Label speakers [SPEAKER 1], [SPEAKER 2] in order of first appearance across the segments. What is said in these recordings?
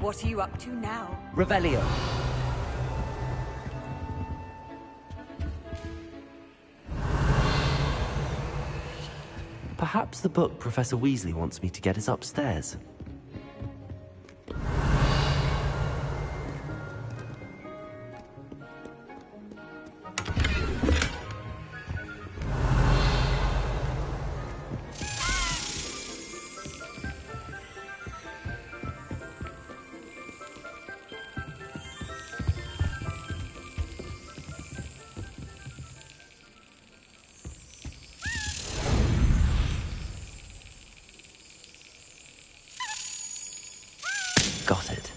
[SPEAKER 1] What are you up to now?
[SPEAKER 2] Revelio. Perhaps the book Professor Weasley wants me to get is upstairs. Got it.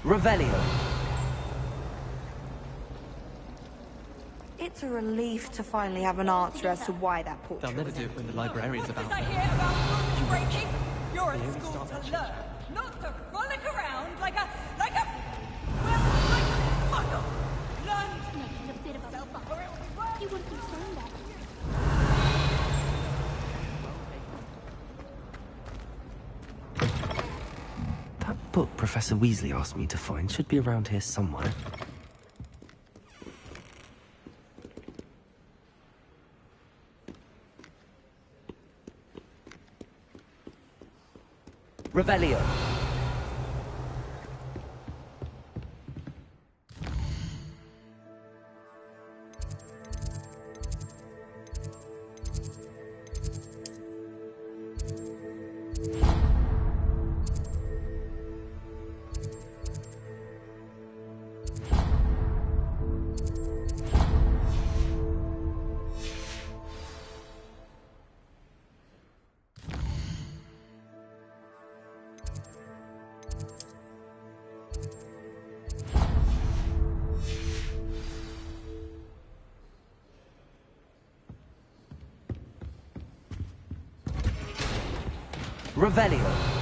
[SPEAKER 2] Revelio.
[SPEAKER 3] It's a relief to finally have an answer as to why that portrait
[SPEAKER 4] They'll never do it when the librarian's about.
[SPEAKER 1] I hear about rule breaking? You're at school to learn, not to frolic around like a muggle. Learn
[SPEAKER 5] Making a bit of a fuss. You wouldn't be saying that.
[SPEAKER 2] That book Professor Weasley asked me to find should be around here somewhere. Revelio. Revelio.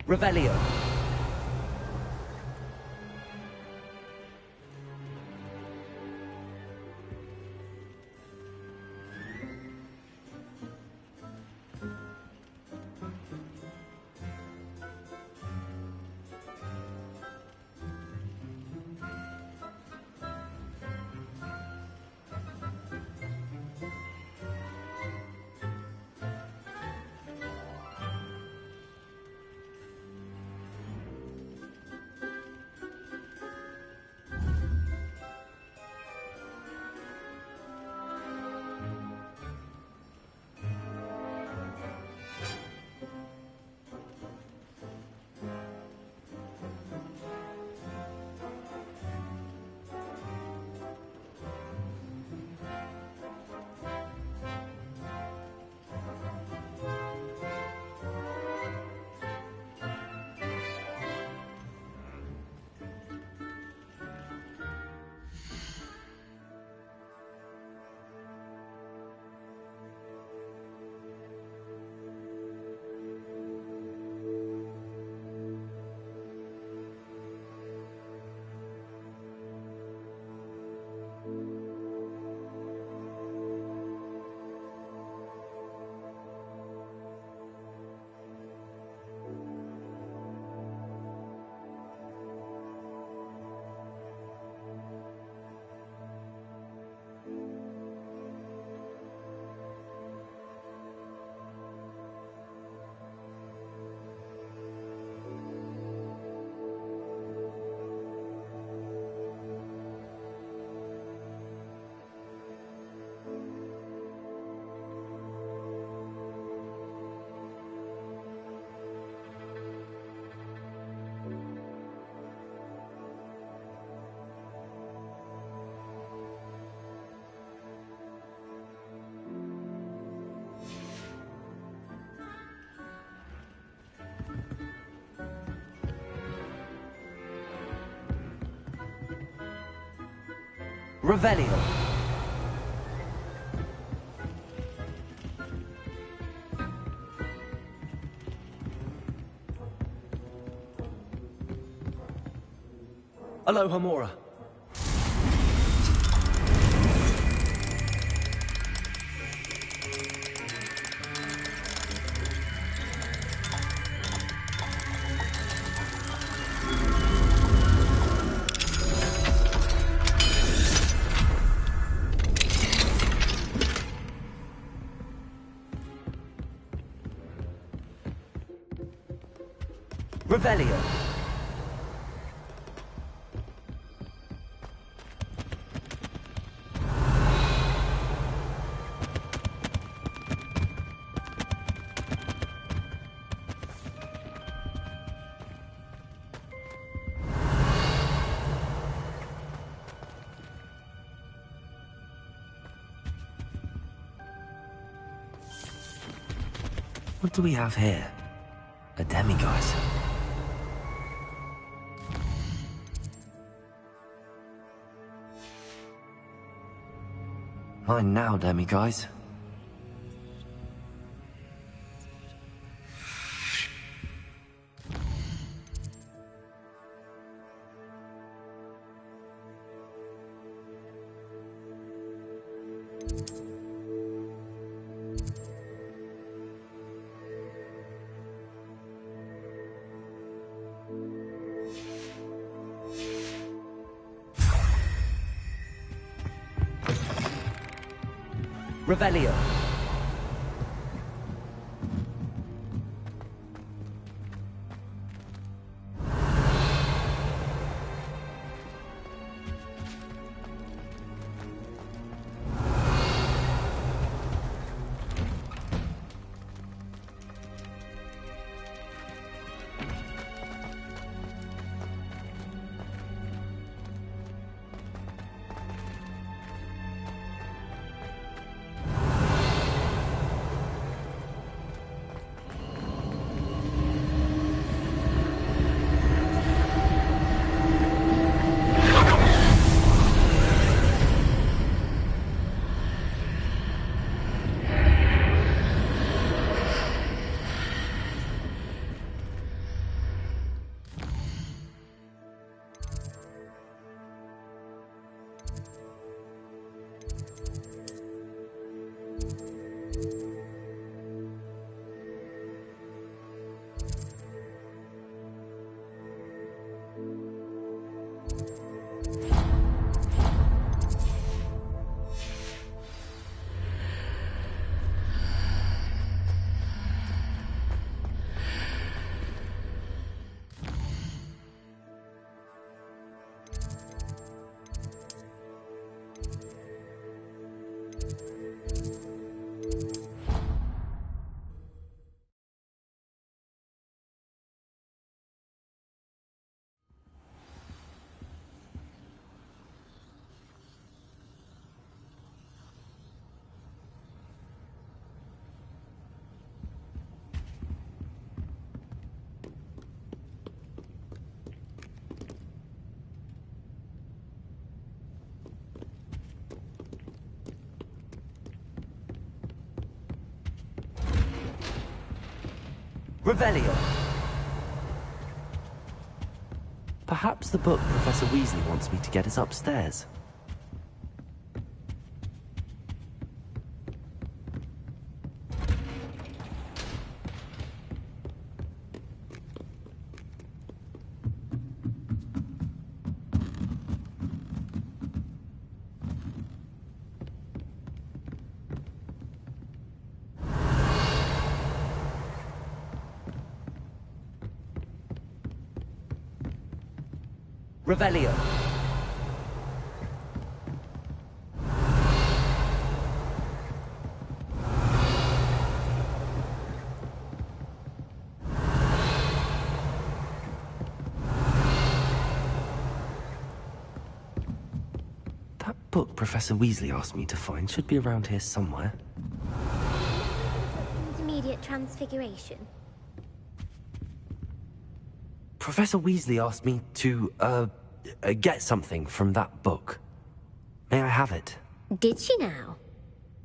[SPEAKER 2] Revelio. Revelio. Aloha Mora. Revelio. What do we have here? A demiguise. Mine now, demiguise. Revelio. Revelio. Perhaps the book Professor Weasley wants me to get is upstairs. Revelio. That book Professor Weasley asked me to find should be around here somewhere.
[SPEAKER 5] Intermediate transfiguration.
[SPEAKER 2] Professor Weasley asked me to, get something from that book. May I have it?
[SPEAKER 6] Did she now?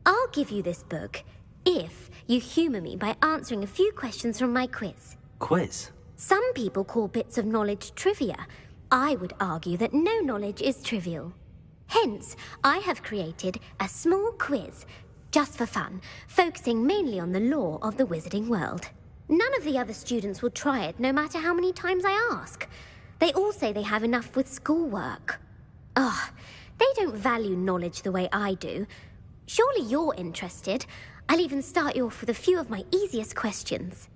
[SPEAKER 6] I'll give you this book if you humour me by answering a few questions from my quiz.
[SPEAKER 2] Quiz?
[SPEAKER 6] Some people call bits of knowledge trivia. I would argue that no knowledge is trivial. Hence, I have created a small quiz, just for fun, focusing mainly on the lore of the wizarding world. None of the other students will try it, no matter how many times I ask. They all say they have enough with schoolwork. Ugh, they don't value knowledge the way I do. Surely you're interested. I'll even start you off with a few of my easiest questions.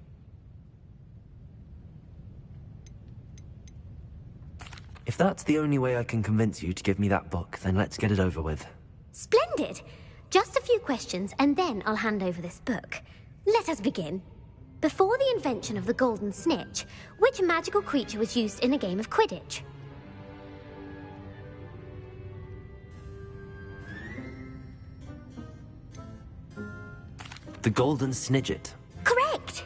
[SPEAKER 2] If that's the only way I can convince you to give me that book, then let's get it over with.
[SPEAKER 6] Splendid! Just a few questions, and then I'll hand over this book. Let us begin. Before the invention of the golden snitch, which magical creature was used in a game of Quidditch?
[SPEAKER 2] The golden snidget.
[SPEAKER 6] Correct!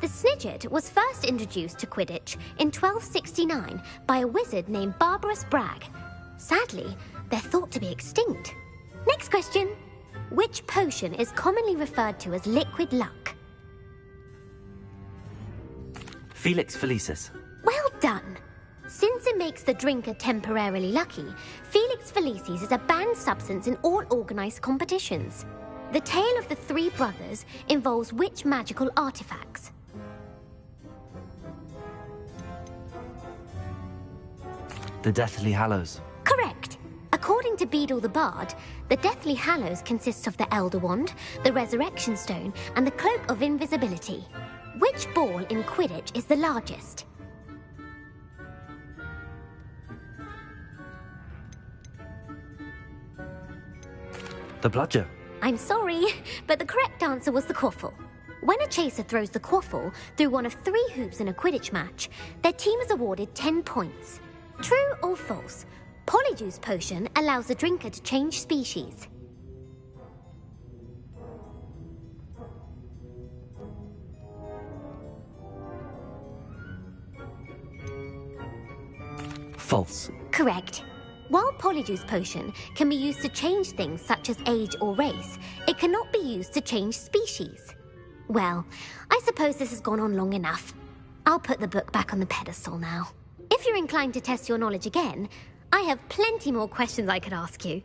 [SPEAKER 6] The snidget was first introduced to Quidditch in 1269 by a wizard named Barbarous Bragg. Sadly, they're thought to be extinct. Next question. Which potion is commonly referred to as liquid luck?
[SPEAKER 2] Felix Felicis.
[SPEAKER 6] Well done! Since it makes the drinker temporarily lucky, Felix Felicis is a banned substance in all organised competitions. The tale of the three brothers involves which magical artifacts?
[SPEAKER 2] The Deathly Hallows.
[SPEAKER 6] Correct! According to Beadle the Bard, the Deathly Hallows consists of the Elder Wand, the Resurrection Stone, and the Cloak of Invisibility. Which ball in Quidditch is the largest?
[SPEAKER 2] The Bludger.
[SPEAKER 6] I'm sorry, but the correct answer was the quaffle. When a chaser throws the quaffle through one of 3 hoops in a Quidditch match, their team is awarded 10 points. True or false? Polyjuice potion allows the drinker to change species.
[SPEAKER 2] False.
[SPEAKER 6] Correct. While Polyjuice potion can be used to change things such as age or race, it cannot be used to change species. Well, I suppose this has gone on long enough. I'll put the book back on the pedestal now. If you're inclined to test your knowledge again, I have plenty more questions I could ask you.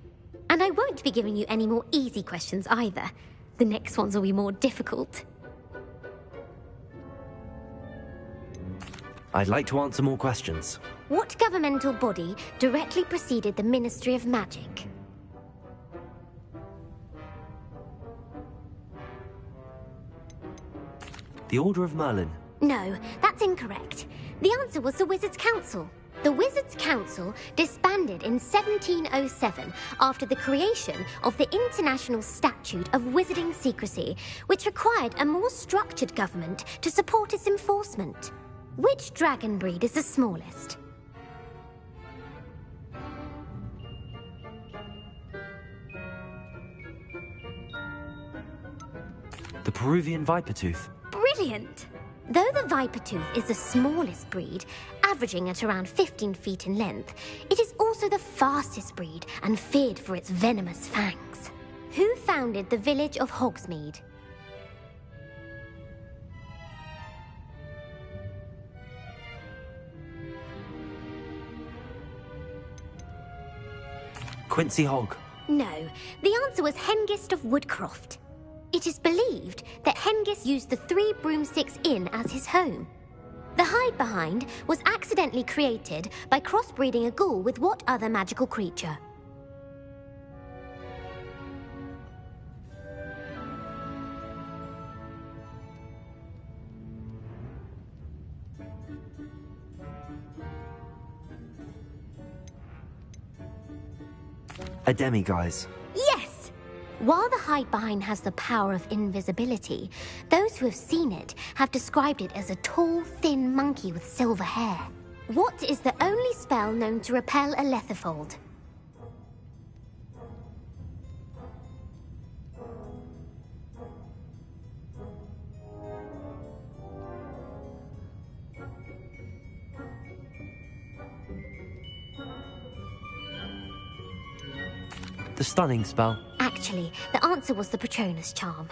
[SPEAKER 6] And I won't be giving you any more easy questions either. The next ones will be more difficult.
[SPEAKER 2] I'd like to answer more questions.
[SPEAKER 6] What governmental body directly preceded the Ministry of Magic?
[SPEAKER 2] The Order of Merlin.
[SPEAKER 6] No, that's incorrect. The answer was the Wizards' Council. The Wizards' Council disbanded in 1707 after the creation of the International Statute of Wizarding Secrecy, which required a more structured government to support its enforcement. Which dragon breed is the smallest?
[SPEAKER 2] The Peruvian Vipertooth.
[SPEAKER 6] Brilliant! Though the Vipertooth is the smallest breed, averaging at around 15 feet in length, it is also the fastest breed and feared for its venomous fangs. Who founded the village of Hogsmeade?
[SPEAKER 2] Quincy Hogg.
[SPEAKER 6] No, the answer was Hengist of Woodcroft. It is believed that Hengist used the 3 Broomsticks Inn as his home. The hide-behind was accidentally created by crossbreeding a ghoul with what other magical creature?
[SPEAKER 2] A demiguise.
[SPEAKER 6] Yes! While the hide-behind has the power of invisibility, those who have seen it have described it as a tall, thin monkey with silver hair. What is the only spell known to repel a lethifold?
[SPEAKER 2] The stunning spell.
[SPEAKER 6] Actually, the answer was the Patronus charm.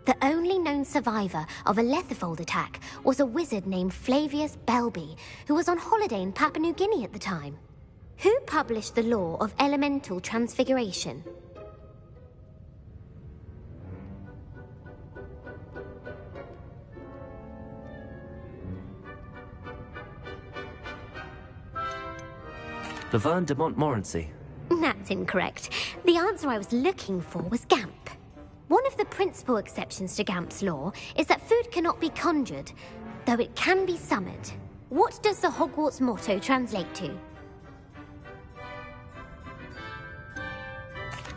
[SPEAKER 6] The only known survivor of a Lethifold attack was a wizard named Flavius Belby, who was on holiday in Papua New Guinea at the time. Who published the law of elemental transfiguration?
[SPEAKER 2] Laverne de Montmorency.
[SPEAKER 6] That's incorrect. The answer I was looking for was Gamp. One of the principal exceptions to Gamp's law is that food cannot be conjured, though it can be summoned. What does the Hogwarts motto translate to?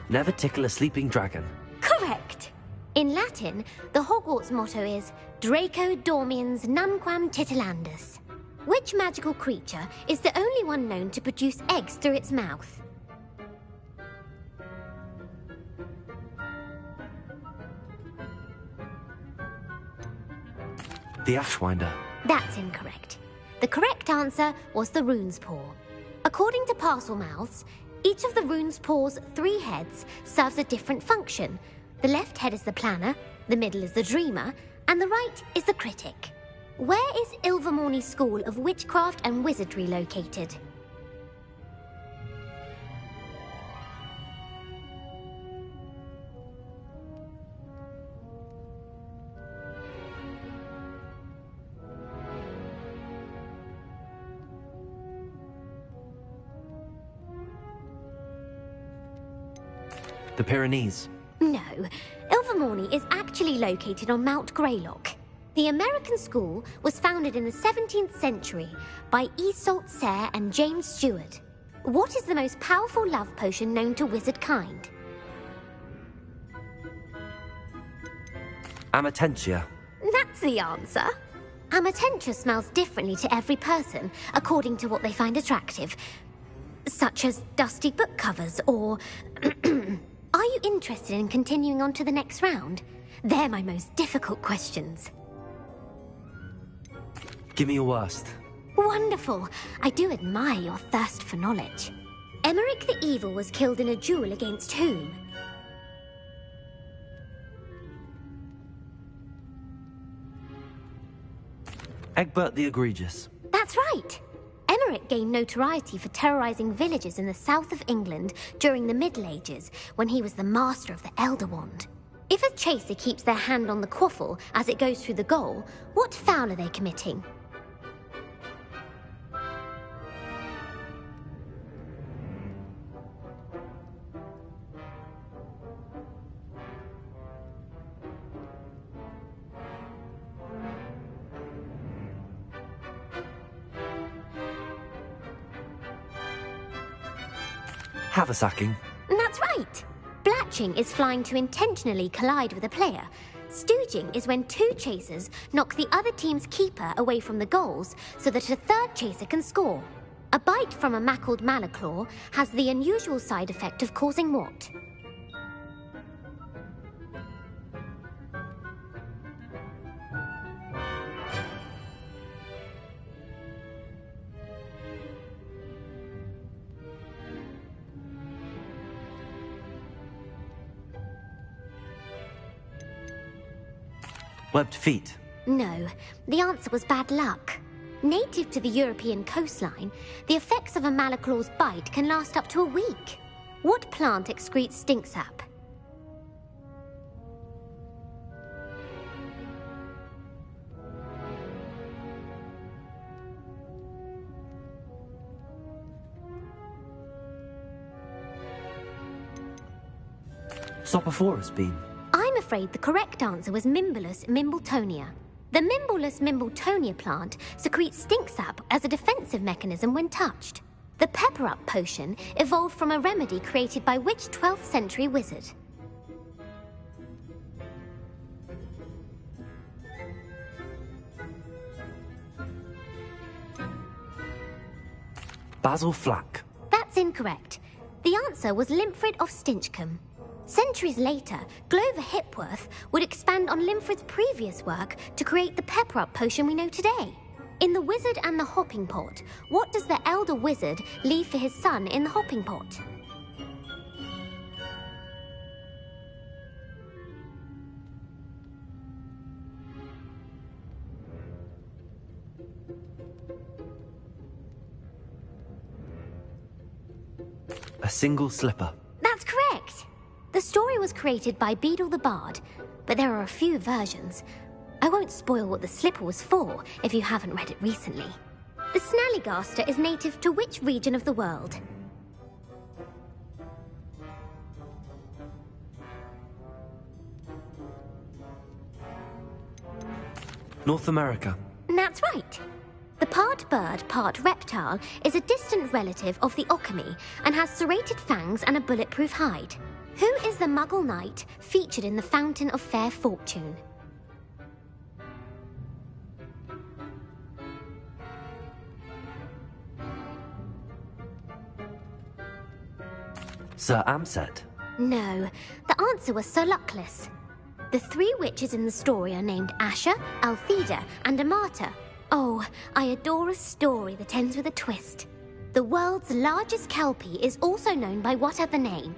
[SPEAKER 2] Never tickle a sleeping dragon.
[SPEAKER 6] Correct! In Latin, the Hogwarts motto is Draco dormiens nunquam titilandus. Which magical creature is the only one known to produce eggs through its mouth?
[SPEAKER 2] The Ashwinder.
[SPEAKER 6] That's incorrect. The correct answer was the Rune's Paw. According to Parselmouths, each of the Rune's Paw's 3 heads serves a different function. The left head is the planner, the middle is the dreamer, and the right is the critic. Where is Ilvermorny School of Witchcraft and Wizardry located?
[SPEAKER 2] The Pyrenees.
[SPEAKER 6] No, Ilvermorny is actually located on Mount Greylock. The American school was founded in the 17th century by Iseult Sayre and James Stewart. What is the most powerful love potion known to wizard kind?
[SPEAKER 2] Amatentia.
[SPEAKER 6] That's the answer. Amatentia smells differently to every person, according to what they find attractive. Such as dusty book covers or... Are you interested in continuing on to the next round? They're my most difficult questions.
[SPEAKER 2] Give me your worst.
[SPEAKER 6] Wonderful. I do admire your thirst for knowledge. Emmerich the Evil was killed in a duel against whom?
[SPEAKER 2] Egbert the Egregious.
[SPEAKER 6] That's right. Emmerich gained notoriety for terrorizing villages in the south of England during the Middle Ages, when he was the master of the Elder Wand. If a chaser keeps their hand on the quaffle as it goes through the goal, what foul are they committing?
[SPEAKER 2] Haversacking.
[SPEAKER 6] That's right. Blatching is flying to intentionally collide with a player. Stooging is when 2 chasers knock the other team's keeper away from the goals so that a third chaser can score. A bite from a mackled malaclaw has the unusual side effect of causing what?
[SPEAKER 2] Webbed feet.
[SPEAKER 6] No, the answer was bad luck. Native to the European coastline, the effects of a malaclaw's bite can last up to a week. What plant excretes stink sap?
[SPEAKER 2] Sopophorus bean.
[SPEAKER 6] I'm afraid the correct answer was Mimbulus mimbletonia. The Mimbulus mimbletonia plant secretes stink sap as a defensive mechanism when touched. The pepper-up potion evolved from a remedy created by which 12th century wizard?
[SPEAKER 2] Basil flack.
[SPEAKER 6] That's incorrect. The answer was Limfrid of Stinchcombe. Centuries later, Glover Hipworth would expand on Limfrid's previous work to create the pepper-up potion we know today. In The Wizard and the Hopping Pot, what does the elder wizard leave for his son in the hopping pot?
[SPEAKER 2] A single slipper.
[SPEAKER 6] That's correct. The story was created by Beadle the Bard, but there are a few versions. I won't spoil what the slipper was for if you haven't read it recently. The Snallygaster is native to which region of the world?
[SPEAKER 2] North America.
[SPEAKER 6] That's right. The part bird, part reptile is a distant relative of the Occamy and has serrated fangs and a bulletproof hide. Who is the Muggle knight featured in the Fountain of Fair Fortune?
[SPEAKER 2] Sir Amset.
[SPEAKER 6] No, the answer was Sir Luckless. The three witches in the story are named Asher, Altheda, and Amata. Oh, I adore a story that ends with a twist. The world's largest kelpie is also known by what other name?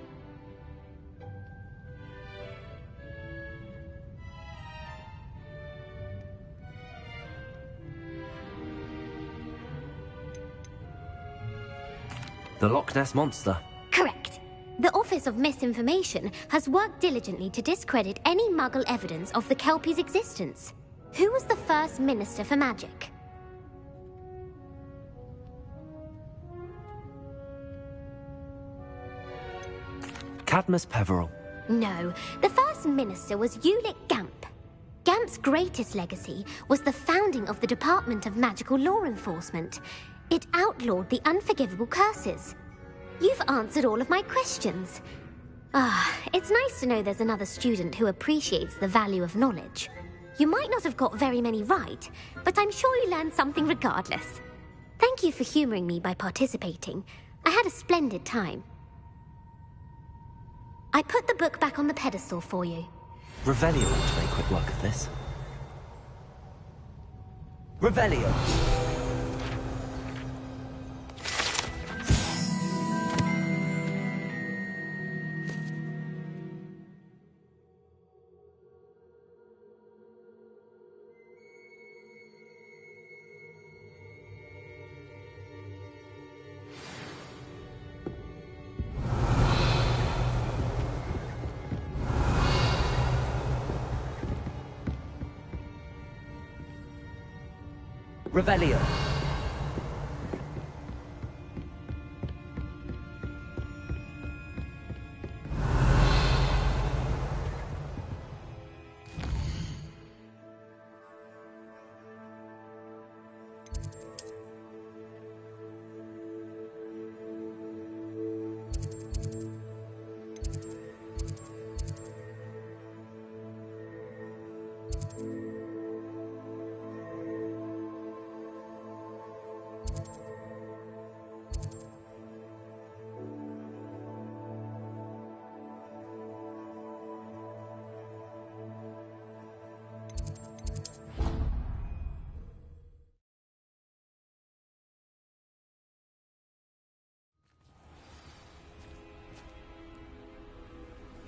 [SPEAKER 2] The Loch Ness Monster.
[SPEAKER 6] Correct. The Office of Misinformation has worked diligently to discredit any Muggle evidence of the Kelpie's existence. Who was the first Minister for Magic?
[SPEAKER 2] Cadmus Peveril.
[SPEAKER 6] No, the first Minister was Ulick Gamp. Gamp's greatest legacy was the founding of the Department of Magical Law Enforcement. It outlawed the unforgivable curses. You've answered all of my questions. It's nice to know there's another student who appreciates the value of knowledge. You might not have got very many right, but I'm sure you learned something regardless. Thank you for humoring me by participating. I had a splendid time. I put the book back on the pedestal for you.
[SPEAKER 2] Revelio to make quick work of this. Revelio. Revelio.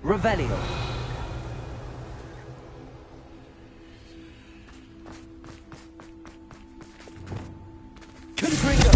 [SPEAKER 2] Revelio. Confringo.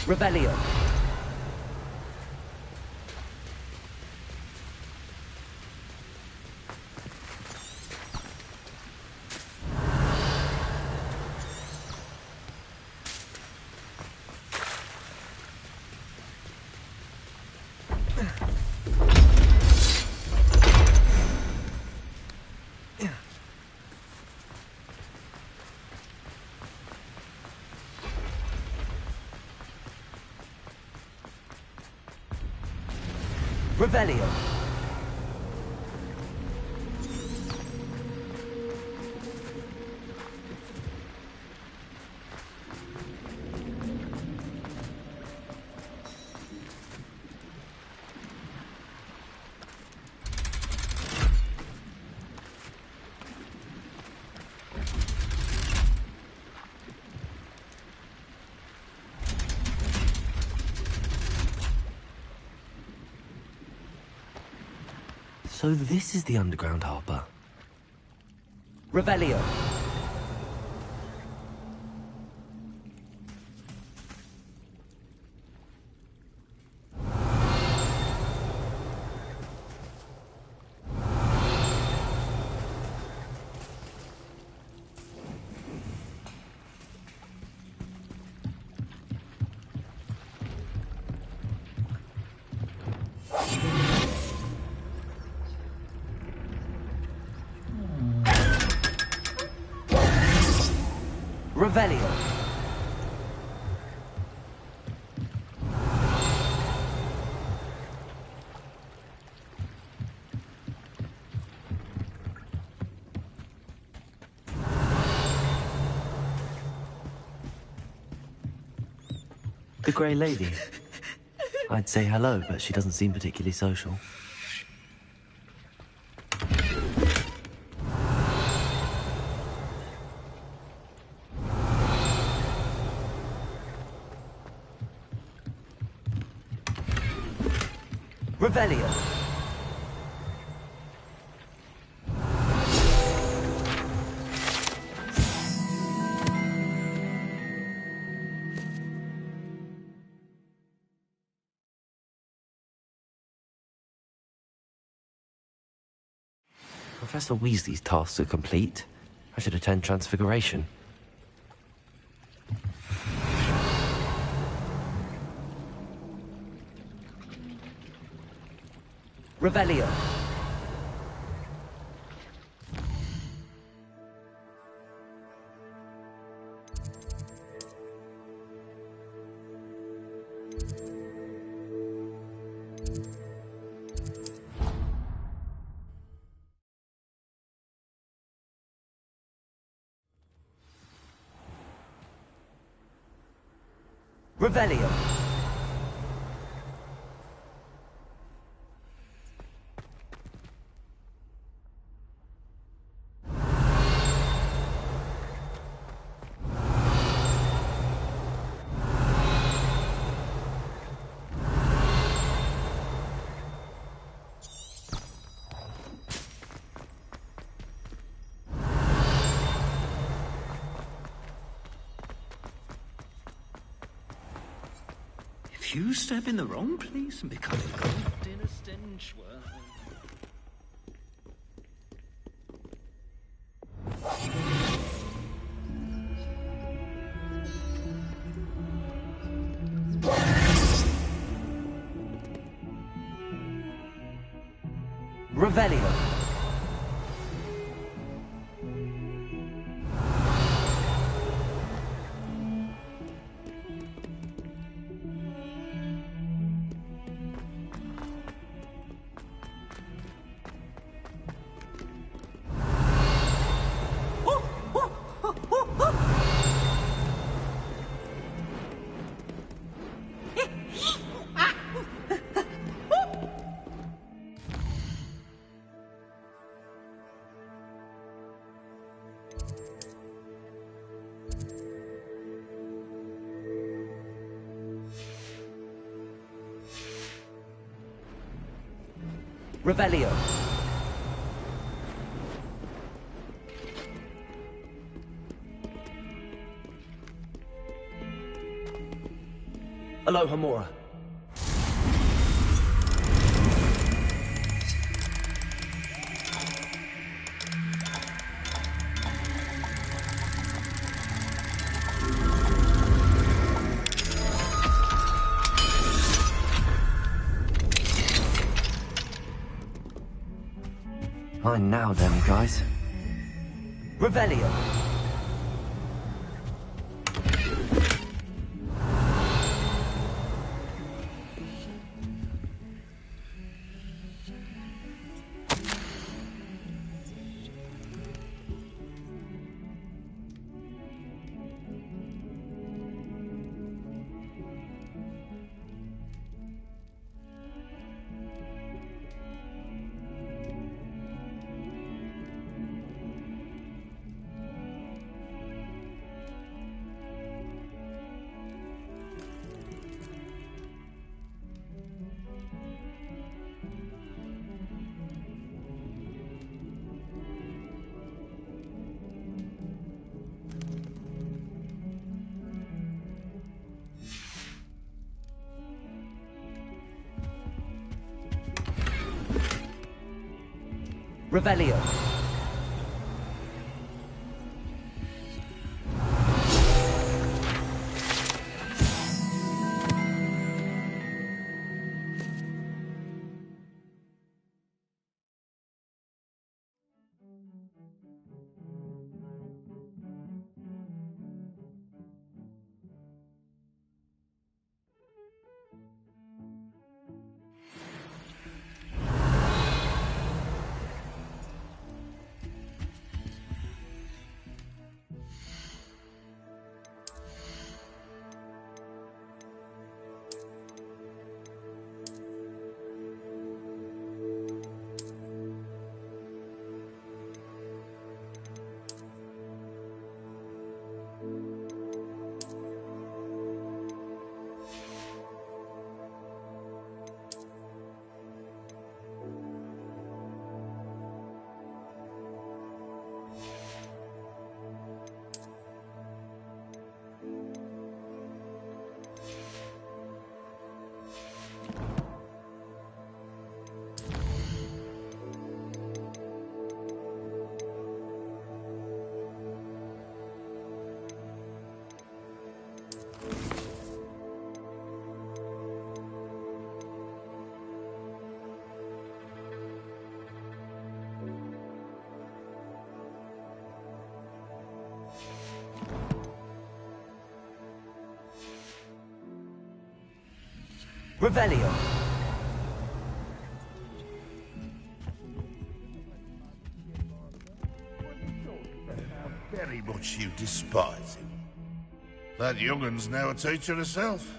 [SPEAKER 7] Revelio. Revelio.
[SPEAKER 2] So this is the underground harbour.
[SPEAKER 7] Revelio. Revelio.
[SPEAKER 2] The Grey Lady. I'd say hello, but she doesn't seem particularly social.
[SPEAKER 7] Revelio.
[SPEAKER 2] Professor Weasley's tasks are complete. I should attend Transfiguration.
[SPEAKER 7] Revelio. Revelio.
[SPEAKER 8] If you step in the wrong place and become engulfed in a stench, well...
[SPEAKER 7] Revelio. Revelio. Aloha Mora.
[SPEAKER 2] Fine now then, guys.
[SPEAKER 7] Revelio. Revelio. Revelio.
[SPEAKER 9] Very much you despise him. That young'un's now a teacher herself.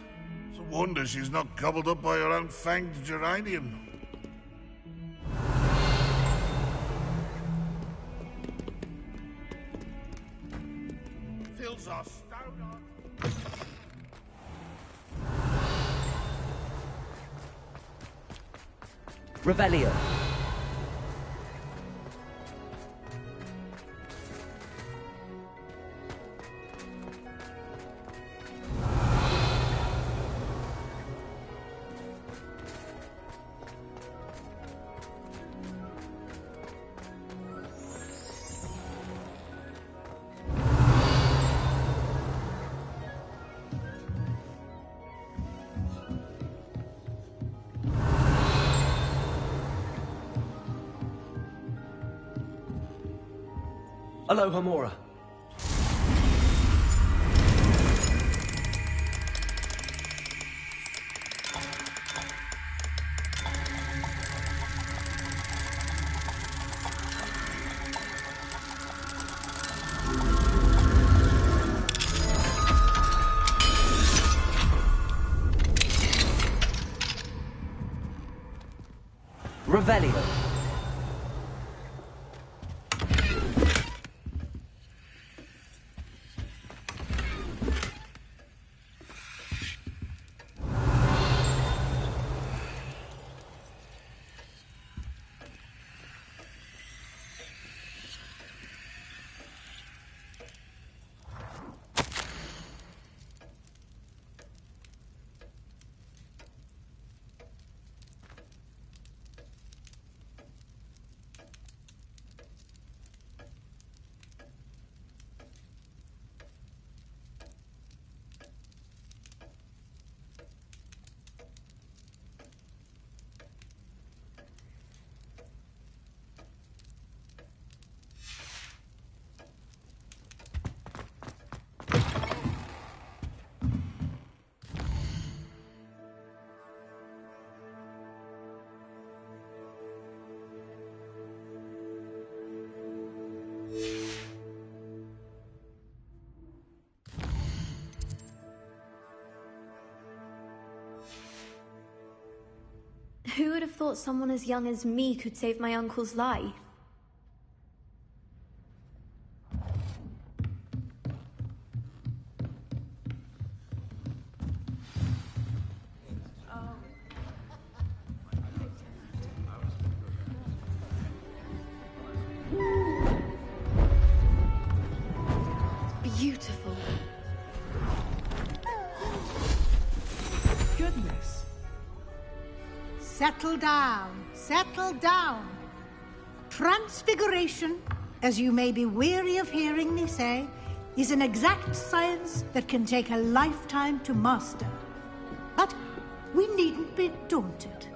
[SPEAKER 9] It's a wonder she's not gobbled up by her own fanged geranium. Fills our stone on.
[SPEAKER 7] Revelio. Aloha Mora. Revelio.
[SPEAKER 5] Who would have thought someone as young as me could save my uncle's life? Beautiful.
[SPEAKER 10] Goodness. Settle down. Settle down. Transfiguration, as you may be weary of hearing me say, is an exact science that can take a lifetime to master. But we needn't be daunted.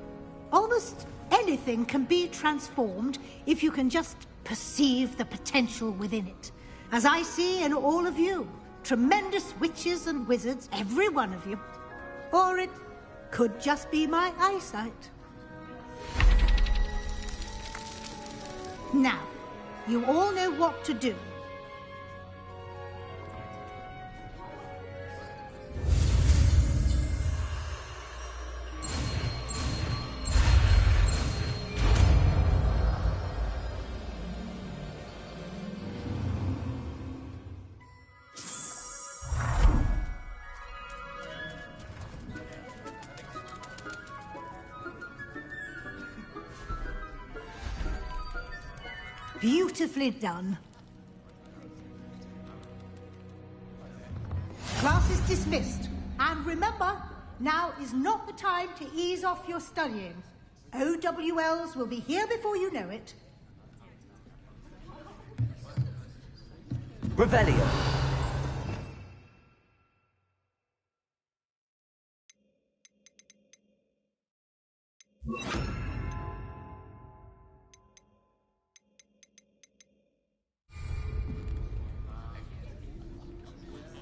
[SPEAKER 10] Almost anything can be transformed if you can just perceive the potential within it. As I see in all of you, tremendous witches and wizards, every one of you. Or it could just be my eyesight. Now, you all know what to do. Beautifully done. Class is dismissed. And remember, now is not the time to ease off your studying. OWLs will be here before you know it.
[SPEAKER 7] Revelio.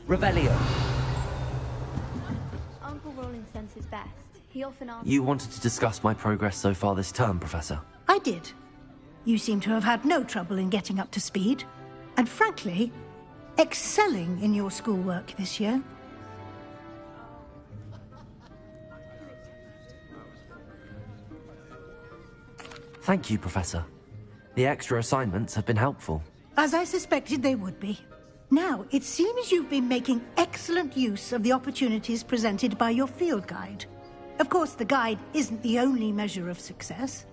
[SPEAKER 7] Revelio.
[SPEAKER 5] Uncle Roland senses best. He often asks...
[SPEAKER 2] You wanted to discuss my progress so far this term, Professor?
[SPEAKER 10] I did. You seem to have had no trouble in getting up to speed. And frankly, excelling in your schoolwork this year.
[SPEAKER 2] Thank you, Professor. The extra assignments have been helpful.
[SPEAKER 10] As I suspected they would be. Now, it seems you've been making excellent use of the opportunities presented by your field guide. Of course, the guide isn't the only measure of success.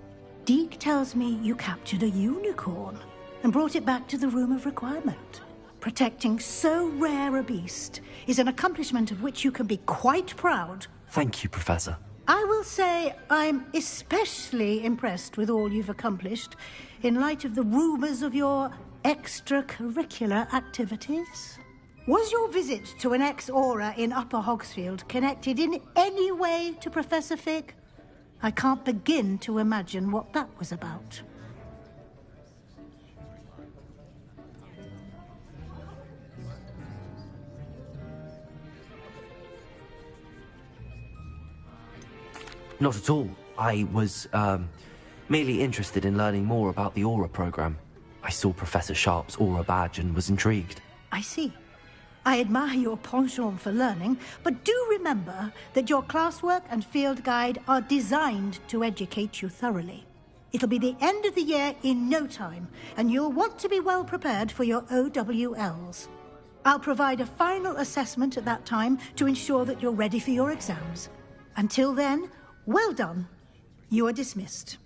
[SPEAKER 10] Deke tells me you captured a unicorn and brought it back to the Room of Requirement. Protecting so rare a beast is an accomplishment of which you can be quite proud.
[SPEAKER 2] Thank you, Professor.
[SPEAKER 10] I will say I'm especially impressed with all you've accomplished in light of the rumors of your extracurricular activities. Was your visit to an ex-aura in Upper Hogsfield connected in any way to Professor Fig? I can't begin to imagine what that was about.
[SPEAKER 2] Not at all. I was, merely interested in learning more about the Aura program. I saw Professor Sharp's Aura badge and was intrigued.
[SPEAKER 10] I see. I admire your penchant for learning, but do remember that your classwork and field guide are designed to educate you thoroughly. It'll be the end of the year in no time, and you'll want to be well prepared for your OWLs. I'll provide a final assessment at that time to ensure that you're ready for your exams. Until then, well done. You are dismissed.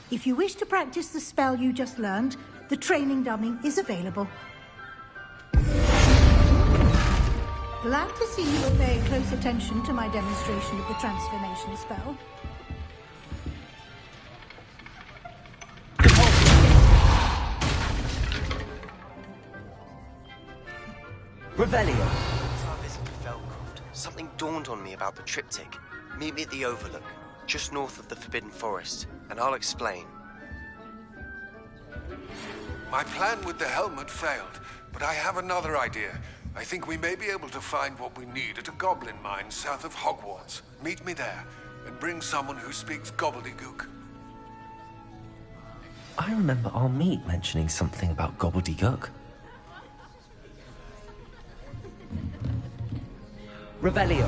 [SPEAKER 10] If you wish to practice the spell you just learned, the training dummy is available. Glad to see you will pay close attention to my demonstration of the transformation spell.
[SPEAKER 7] Revelio.
[SPEAKER 11] After our visit to Feldcroft, something dawned on me about the triptych. Meet me at the Overlook, just north of the Forbidden Forest, and I'll explain.
[SPEAKER 12] My plan with the helmet failed, but I have another idea. I think we may be able to find what we need at a goblin mine south of Hogwarts. Meet me there, and bring someone who speaks gobbledygook.
[SPEAKER 2] I remember our meet mentioning something about gobbledygook.
[SPEAKER 7] Revelio.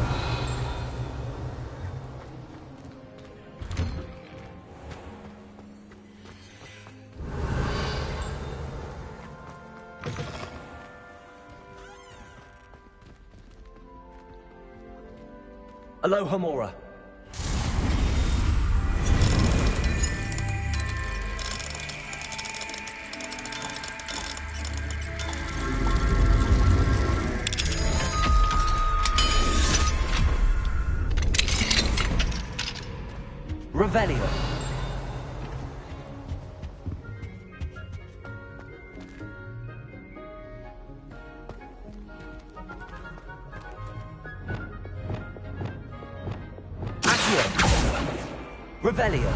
[SPEAKER 7] Aloha Mora. Revelio. Revelio.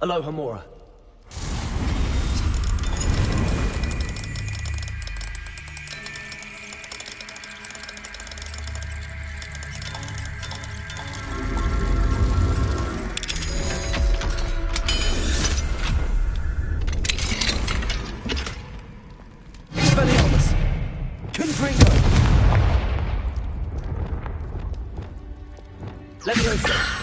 [SPEAKER 7] Aloha Mora. Expelliarmus. Confringo. Leviosa.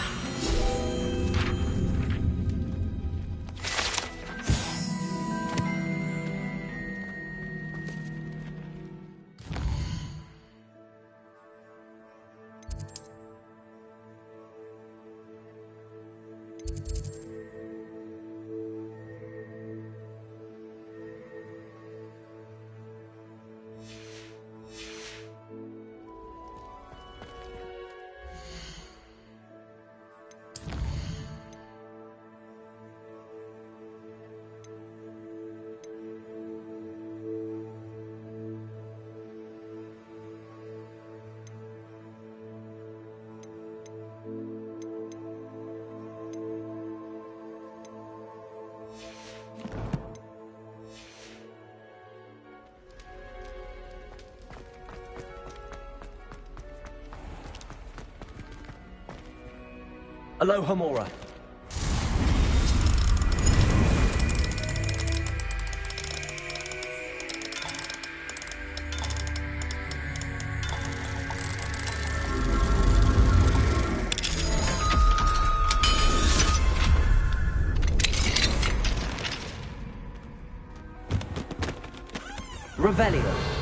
[SPEAKER 7] Aloha Mora. Revelio.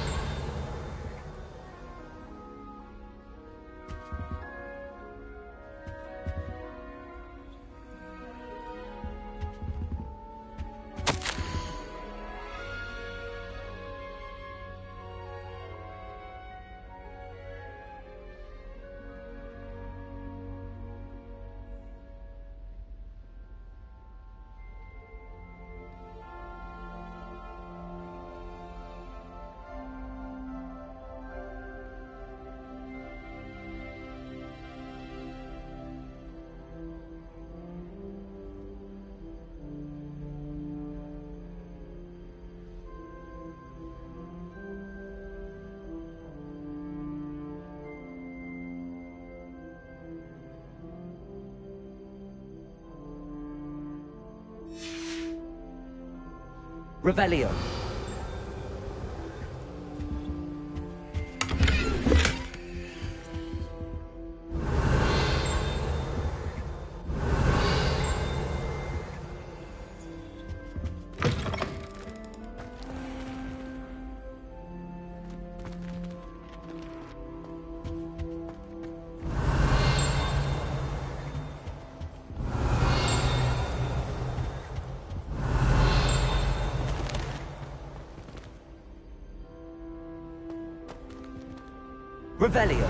[SPEAKER 7] Revelio. Revelio.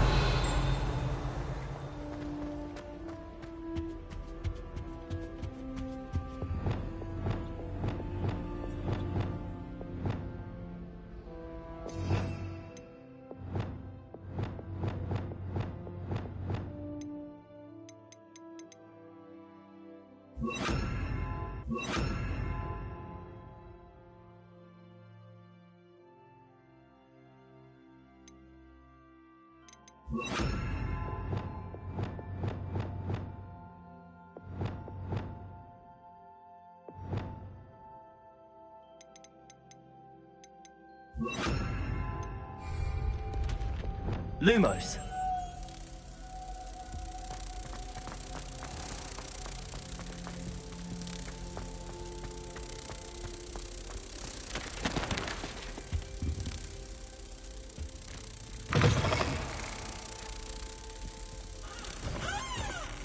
[SPEAKER 7] Lumos.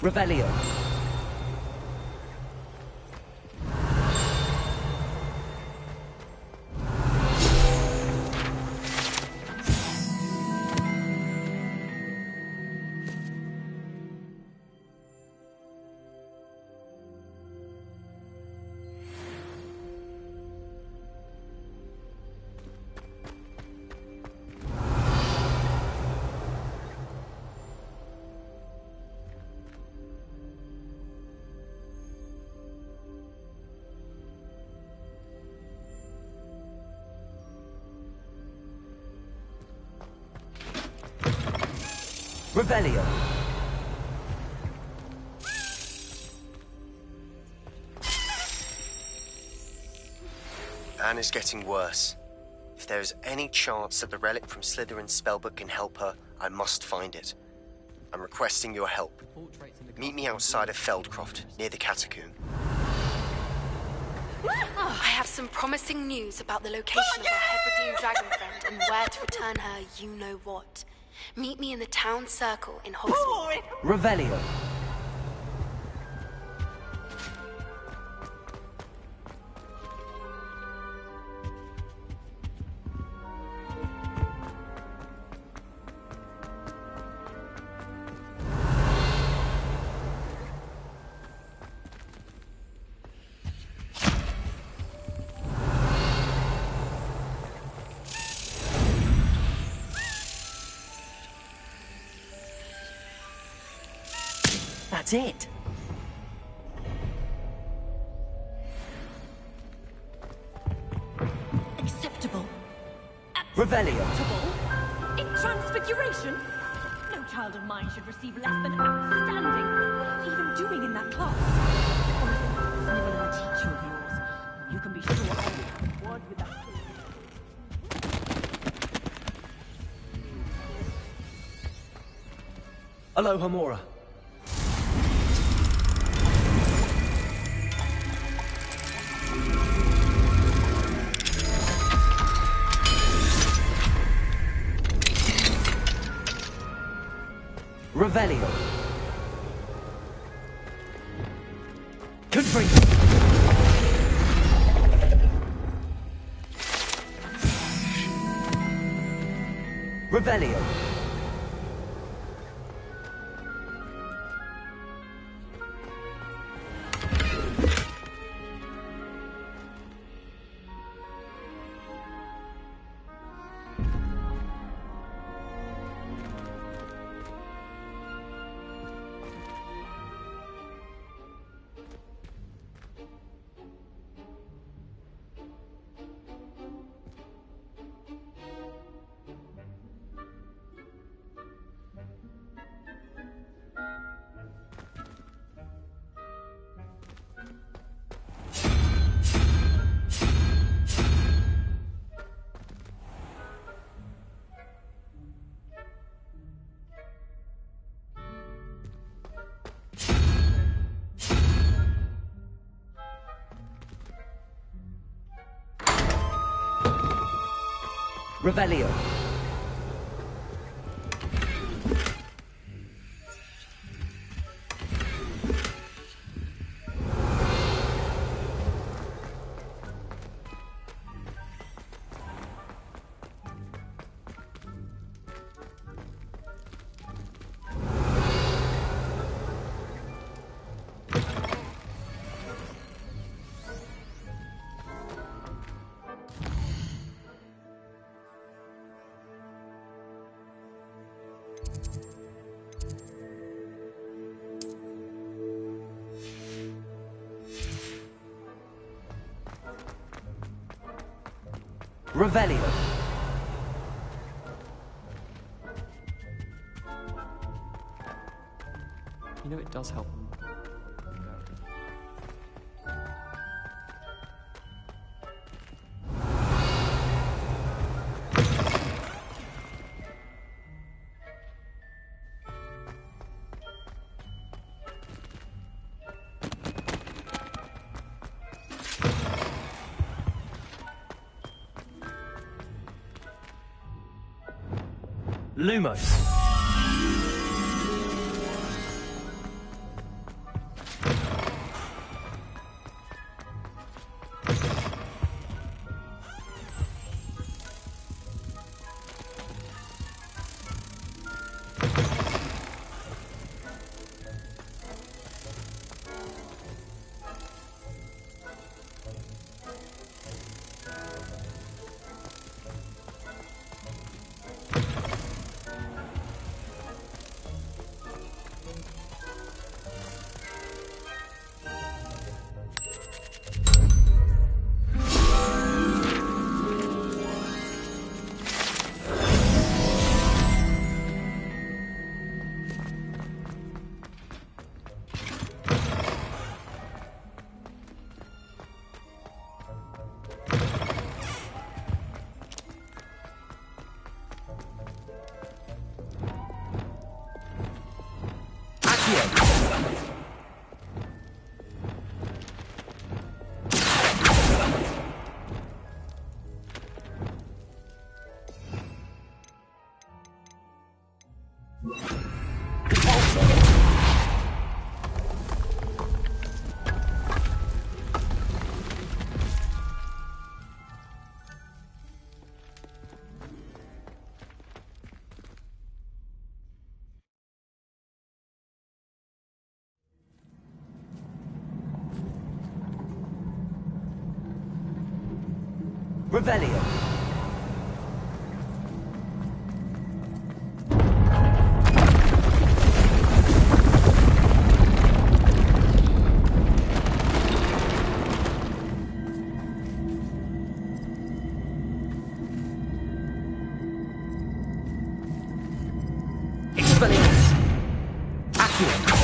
[SPEAKER 7] Revelio. Revelio.
[SPEAKER 11] Anne is getting worse. If there is any chance that the relic from Slytherin's spellbook can help her, I must find it. I'm requesting your help. Meet me outside of Feldcroft, near the catacomb.
[SPEAKER 13] I have some promising news about the location of our Hebridean dragon friend and where to return her you-know-what. Meet me in the town circle in Hogsmeade.
[SPEAKER 7] Revelio. That's it.
[SPEAKER 1] Acceptable.
[SPEAKER 7] Revelio.
[SPEAKER 1] In Transfiguration? No child of mine should receive less than outstanding. What are you even doing in that class? Or is it sniveling a teacher of yours? You can be sure I will have a word with that kid.
[SPEAKER 7] Alohomora. Revelio. Confringo. Revelio. Revelio. Revelio.
[SPEAKER 4] You know, it does help.
[SPEAKER 7] Lumos. Revelio. Expelliarmus. Accio.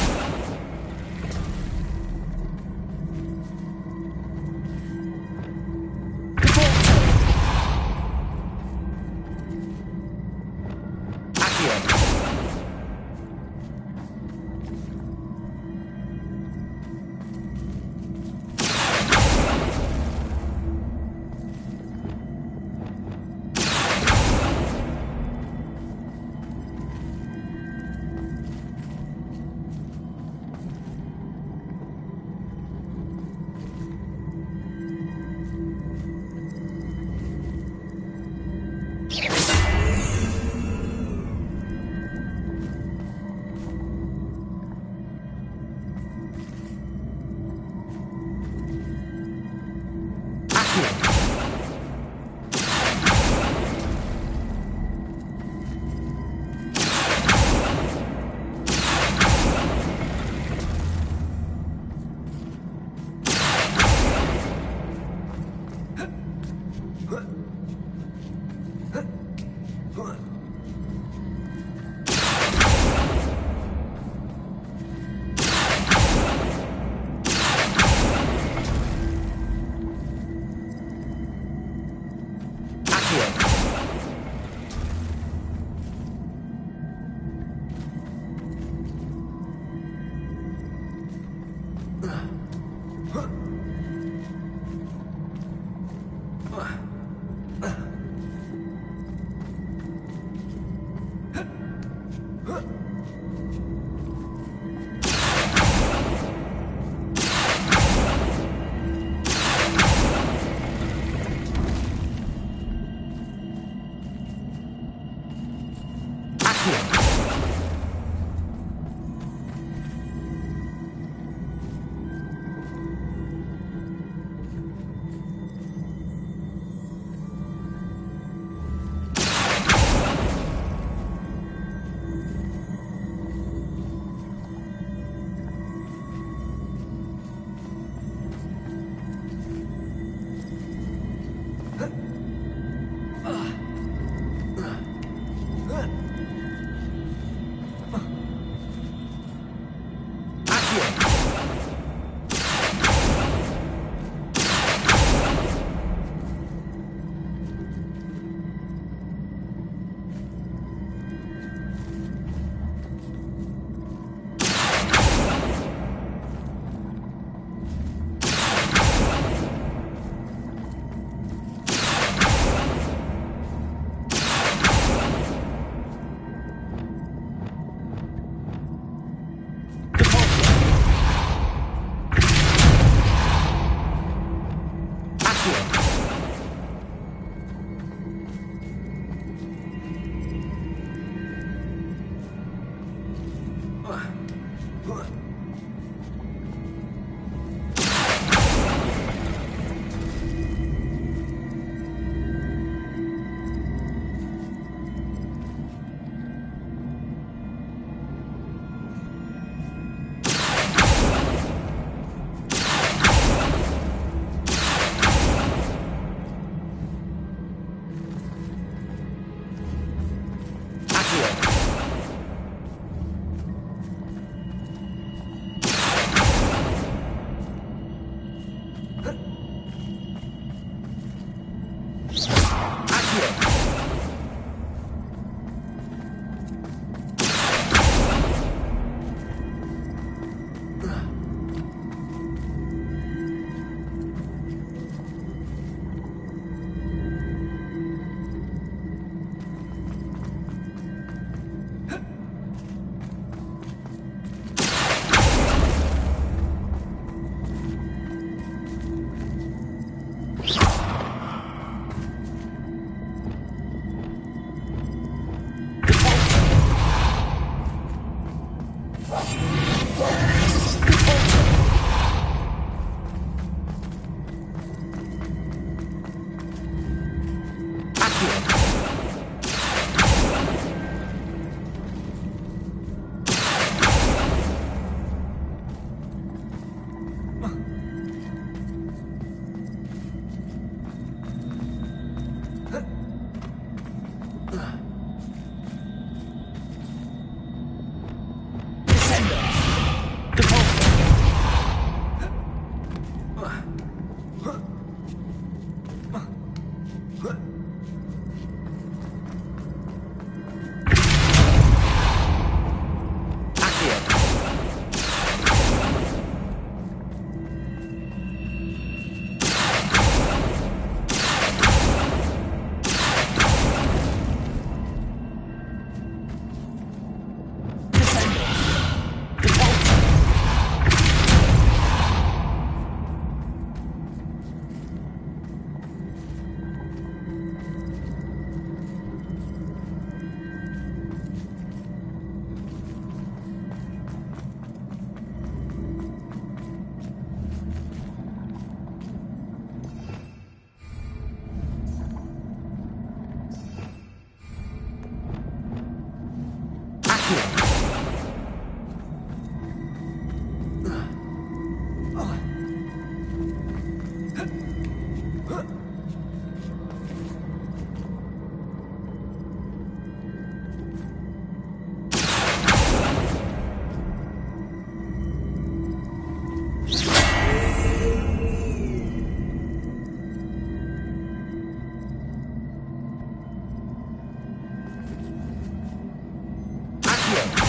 [SPEAKER 2] Accio!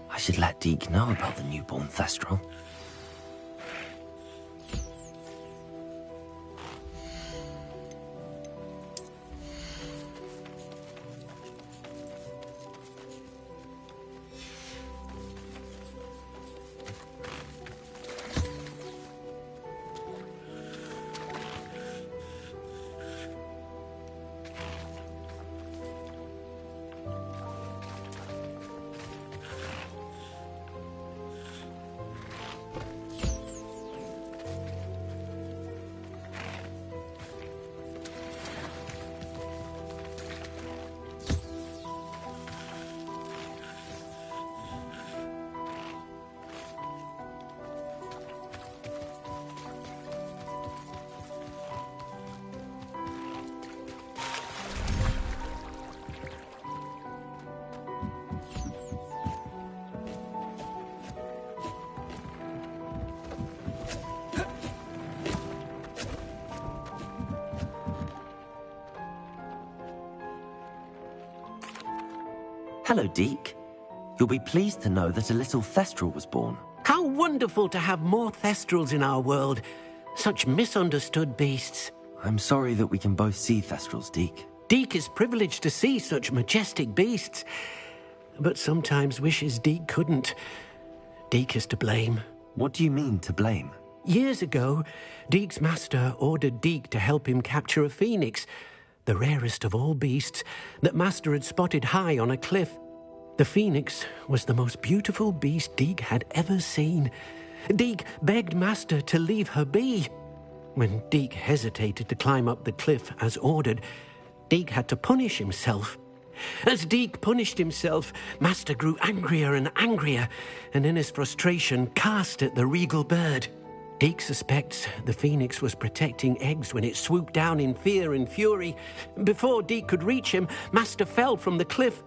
[SPEAKER 2] I should let Deke know about the newborn Thestral. Hello, Deke. You'll be pleased to know that a little Thestral was born.
[SPEAKER 14] How wonderful to have more Thestrals in our world. Such misunderstood beasts.
[SPEAKER 2] I'm sorry that we can both see Thestrals, Deke.
[SPEAKER 14] Deke is privileged to see such majestic beasts, but sometimes wishes Deke couldn't. Deke is to blame.
[SPEAKER 2] What do you mean, to blame?
[SPEAKER 14] Years ago, Deke's master ordered Deke to help him capture a phoenix, the rarest of all beasts, that Master had spotted high on a cliff. The phoenix was the most beautiful beast Deke had ever seen. Deke begged Master to leave her be. When Deke hesitated to climb up the cliff as ordered, Deke had to punish himself. As Deke punished himself, Master grew angrier and angrier, and in his frustration cast at the regal bird. Deke suspects the phoenix was protecting eggs when it swooped down in fear and fury. Before Deke could reach him, Master fell from the cliff.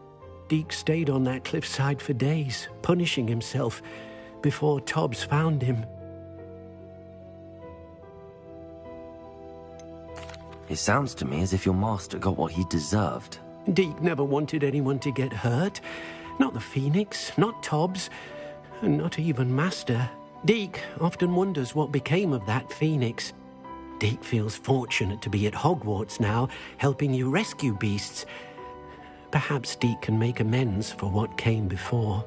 [SPEAKER 14] Deke stayed on that cliffside for days, punishing himself, before Tobbs found him.
[SPEAKER 2] It sounds to me as if your master got what he deserved.
[SPEAKER 14] Deke never wanted anyone to get hurt. Not the phoenix, not Tobbs, and not even Master. Deke often wonders what became of that phoenix. Deke feels fortunate to be at Hogwarts now, helping you rescue beasts. Perhaps Deke can make amends for what came before.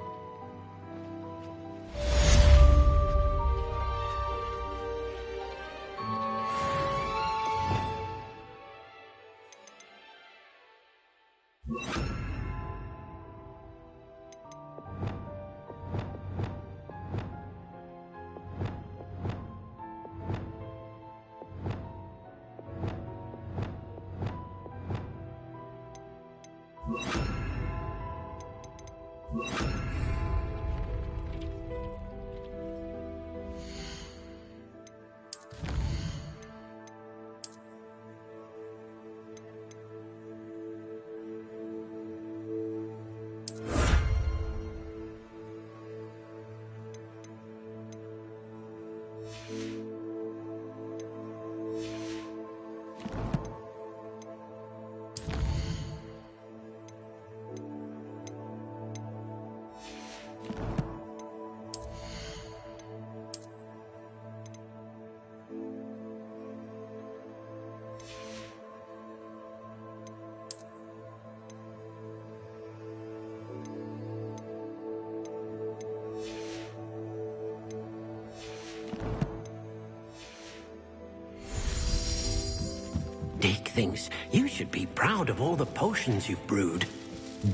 [SPEAKER 14] Deke thinks you should be proud of all the potions you've brewed.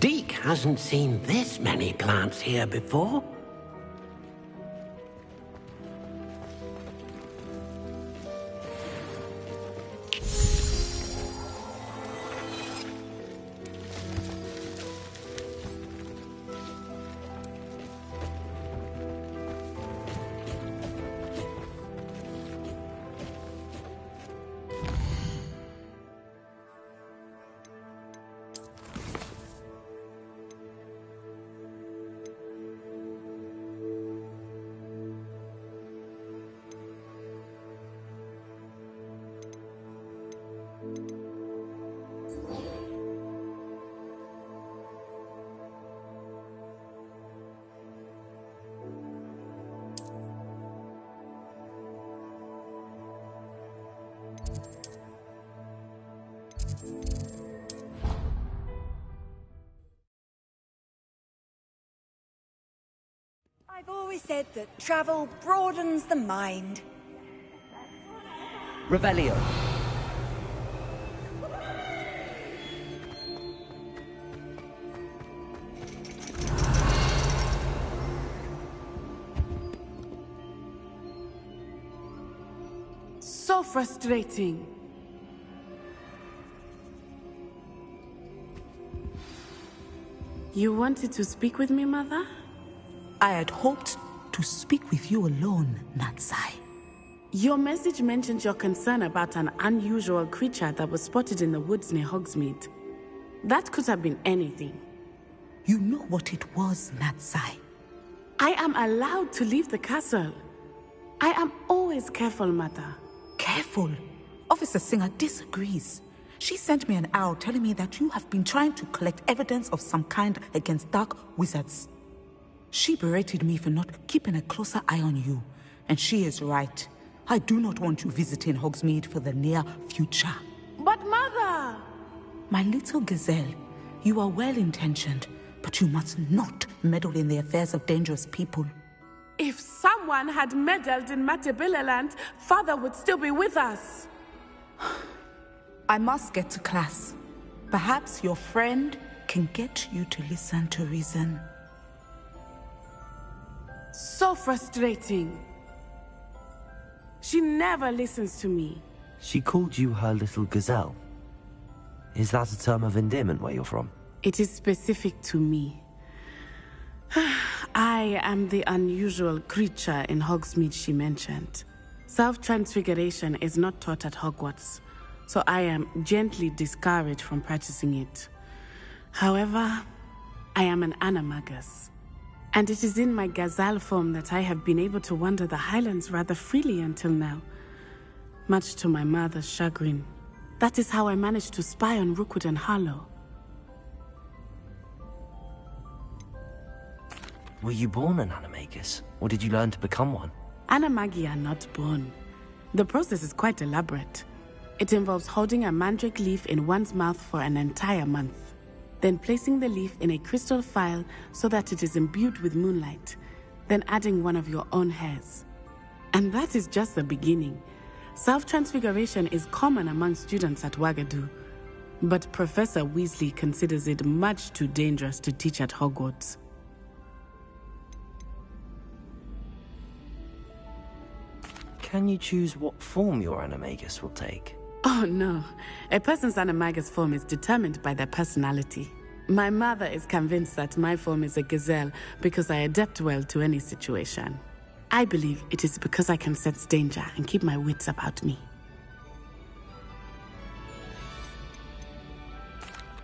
[SPEAKER 14] Deke hasn't seen this many plants here before.
[SPEAKER 3] always said that travel broadens the mind.
[SPEAKER 2] Revelio.
[SPEAKER 15] So frustrating. You wanted to speak with me, Mother?
[SPEAKER 16] I had hoped to speak with you alone, Natsai.
[SPEAKER 15] Your message mentioned your concern about an unusual creature that was spotted in the woods near Hogsmeade. That could have been anything.
[SPEAKER 16] You know what it was, Natsai.
[SPEAKER 15] I am allowed to leave the castle. I am always careful, Mother.
[SPEAKER 16] Careful? Officer Singer disagrees. She sent me an owl telling me that you have been trying to collect evidence of some kind against dark wizards. She berated me for not keeping a closer eye on you, and she is right. I do not want you visiting Hogsmeade for the near future.
[SPEAKER 15] But Mother!
[SPEAKER 16] My little gazelle, you are well-intentioned, but you must not meddle in the affairs of dangerous people.
[SPEAKER 15] If someone had meddled in Matabeleland, Father would still be with us.
[SPEAKER 16] I must get to class. Perhaps your friend can get you to listen to reason.
[SPEAKER 15] So frustrating. She never listens to me.
[SPEAKER 2] She called you her little gazelle. Is that a term of endearment where you're from?
[SPEAKER 15] It is specific to me. I am the unusual creature in Hogsmeade she mentioned. Self-transfiguration is not taught at Hogwarts, so I am gently discouraged from practicing it. However, I am an animagus, and it is in my gazelle form that I have been able to wander the Highlands rather freely until now, much to my mother's chagrin. That is how I managed to spy on Rookwood and Harlow.
[SPEAKER 2] Were you born an animagus, or did you learn to become one?
[SPEAKER 15] Animagi are not born. The process is quite elaborate. It involves holding a mandrake leaf in one's mouth for an entire month, then placing the leaf in a crystal phial so that it is imbued with moonlight, then adding one of your own hairs. And that is just the beginning. Self-transfiguration is common among students at Wagadu, but Professor Weasley considers it much too dangerous to teach at Hogwarts.
[SPEAKER 2] Can you choose what form your animagus will take?
[SPEAKER 15] Oh no, a person's animagus form is determined by their personality. My mother is convinced that my form is a gazelle because I adapt well to any situation. I believe it is because I can sense danger and keep my wits about me.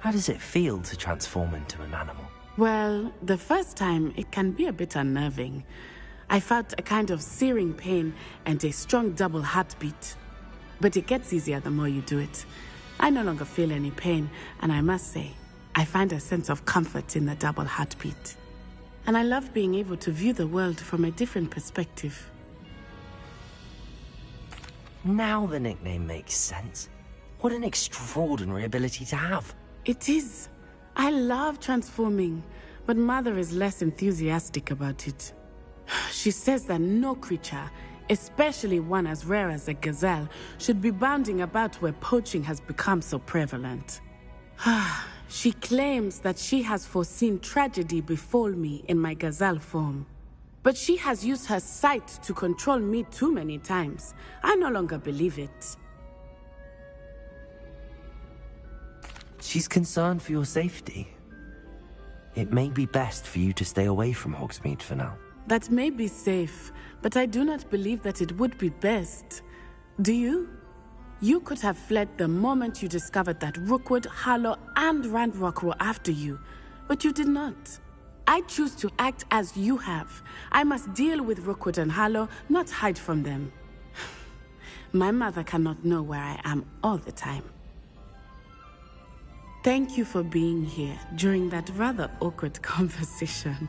[SPEAKER 2] How does it feel to transform into an animal?
[SPEAKER 15] Well, the first time it can be a bit unnerving. I felt a kind of searing pain and a strong double heartbeat. But it gets easier the more you do it. I no longer feel any pain, and I must say, I find a sense of comfort in the double heartbeat. And I love being able to view the world from a different perspective.
[SPEAKER 2] Now the nickname makes sense. What an extraordinary ability to have.
[SPEAKER 15] It is. I love transforming, but Mother is less enthusiastic about it. She says that no creature, especially one as rare as a gazelle, should be bounding about where poaching has become so prevalent. She claims that she has foreseen tragedy befall me in my gazelle form. But she has used her sight to control me too many times. I no longer believe it.
[SPEAKER 2] She's concerned for your safety. It may be best for you to stay away from Hogsmeade for now.
[SPEAKER 15] That may be safe, but I do not believe that it would be best. Do you? You could have fled the moment you discovered that Rookwood, Harlow, and Ranrock were after you, but you did not. I choose to act as you have. I must deal with Rookwood and Harlow, not hide from them. My mother cannot know where I am all the time. Thank you for being here during that rather awkward conversation.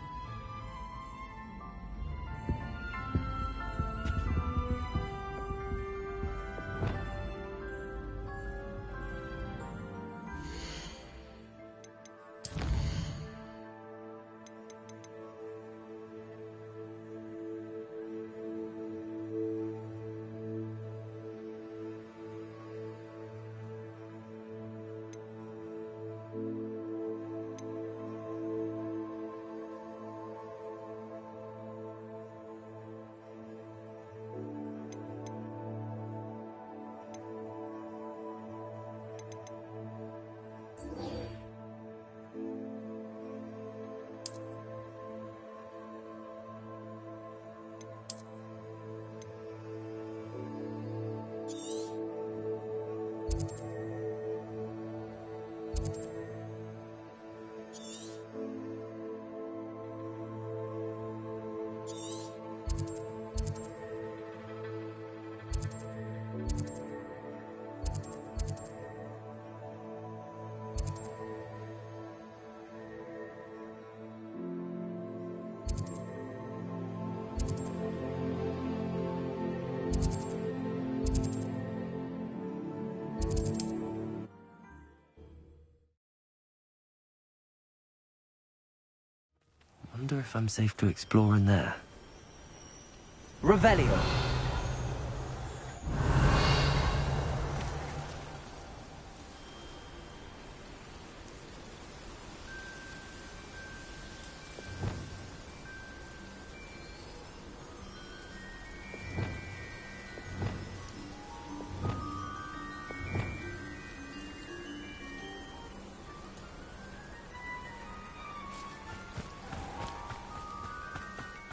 [SPEAKER 2] if I'm safe to explore in there.
[SPEAKER 7] Revelio.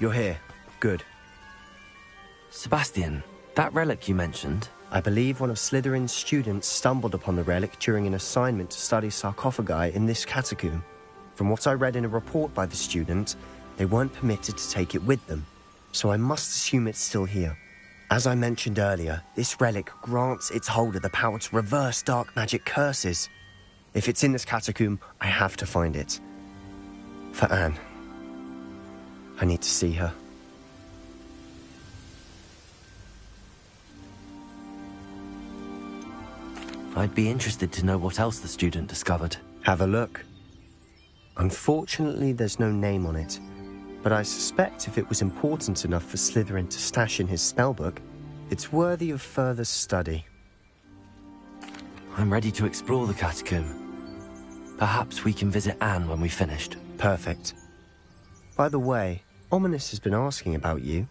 [SPEAKER 11] You're here. Good.
[SPEAKER 2] Sebastian, that relic you mentioned?
[SPEAKER 11] I believe one of Slytherin's students stumbled upon the relic during an assignment to study sarcophagi in this catacomb. From what I read in a report by the student, they weren't permitted to take it with them, so I must assume it's still here. As I mentioned earlier, this relic grants its holder the power to reverse dark magic curses. If it's in this catacomb, I have to find it. For Anne. I need to see her.
[SPEAKER 2] I'd be interested to know what else the student discovered.
[SPEAKER 11] Have a look. Unfortunately, there's no name on it, but I suspect if it was important enough for Slytherin to stash in his spellbook, it's worthy of further study.
[SPEAKER 2] I'm ready to explore the catacomb. Perhaps we can visit Anne when we've finished.
[SPEAKER 11] Perfect. By the way, Ominous has been asking about you.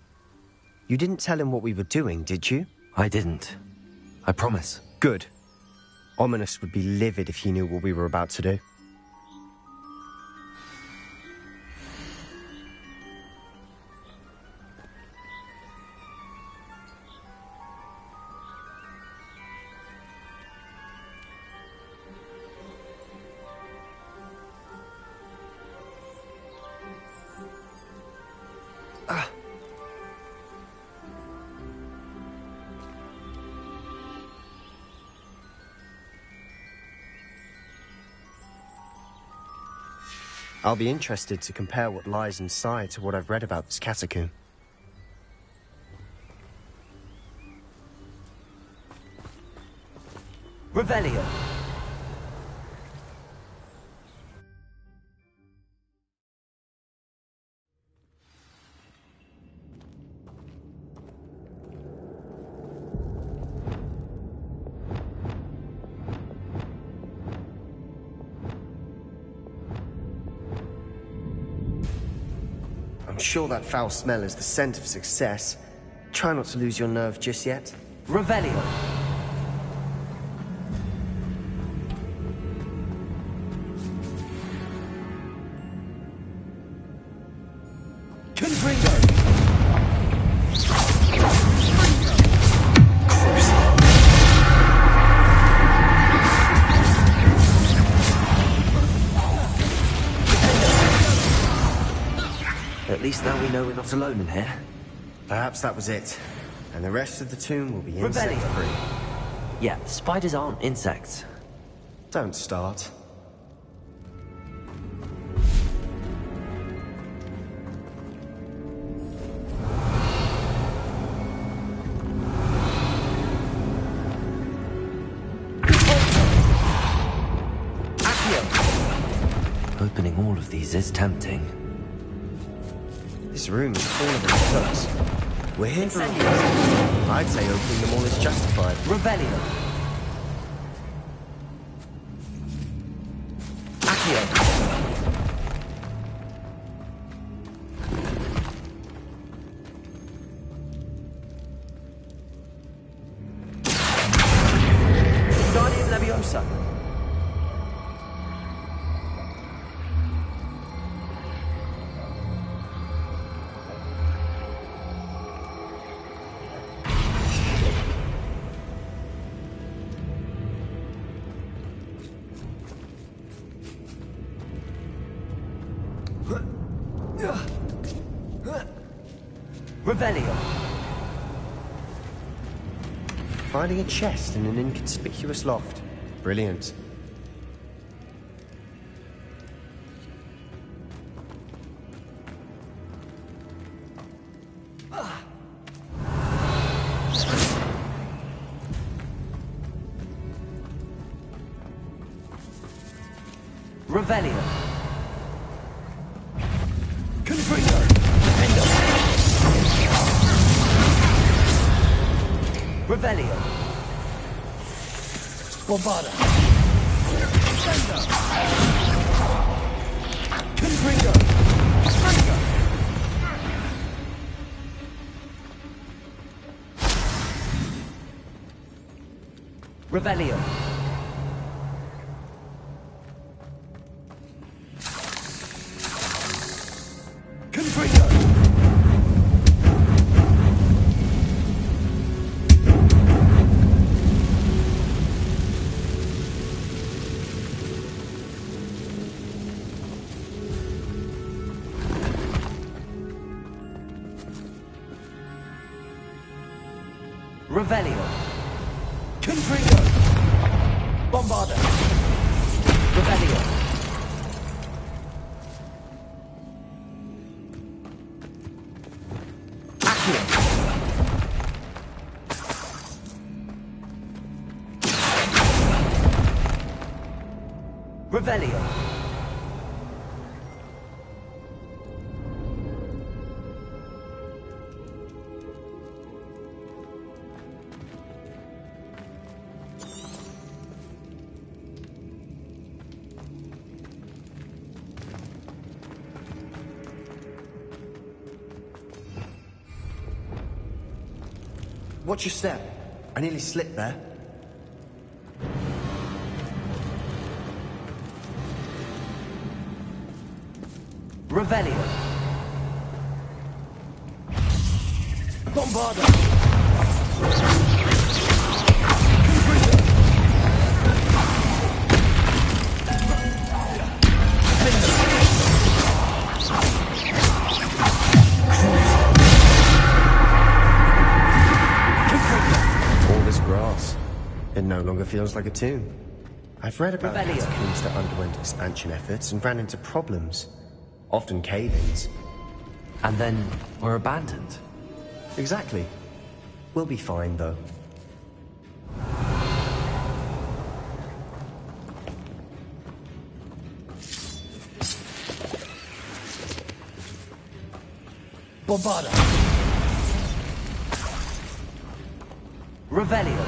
[SPEAKER 11] You didn't tell him what we were doing, did you?
[SPEAKER 2] I didn't. I promise.
[SPEAKER 11] Good. Ominous would be livid if he knew what we were about to do. I'll be interested to compare what lies inside to what I've read about this catacomb.
[SPEAKER 7] Revelio.
[SPEAKER 11] I'm sure that foul smell is the scent of success. Try not to lose your nerve just yet.
[SPEAKER 7] Revelio.
[SPEAKER 2] At least now we know we're not alone in here.
[SPEAKER 11] Perhaps that was it. And the rest of the tomb will be insect-free.
[SPEAKER 2] Yeah, spiders aren't insects.
[SPEAKER 11] Don't start.
[SPEAKER 2] Opening all of these is tempting.
[SPEAKER 11] This room is full of hooks. We're here for a reason. I'd say opening them all is justified.
[SPEAKER 7] Revelio. Accio. Guardian Leviosa. Revelio.
[SPEAKER 11] Finding a chest in an inconspicuous loft. Brilliant.
[SPEAKER 7] Revelio. Confringo. Revelio. Bombarda. Sender. Confringo. Springer. Revelio. Confringo. Revelio. Confringo. Bombarda. Revelio. Accio. Revelio.
[SPEAKER 11] Watch your step. I nearly slipped there.
[SPEAKER 7] Revelio. Bombarda.
[SPEAKER 11] All this grass. It no longer feels like a tomb. I've read about catacombs that underwent expansion efforts and ran into problems. Often cave-ins.
[SPEAKER 2] And then were abandoned.
[SPEAKER 11] Exactly. We'll be fine, though.
[SPEAKER 7] Bombarda. Revelio.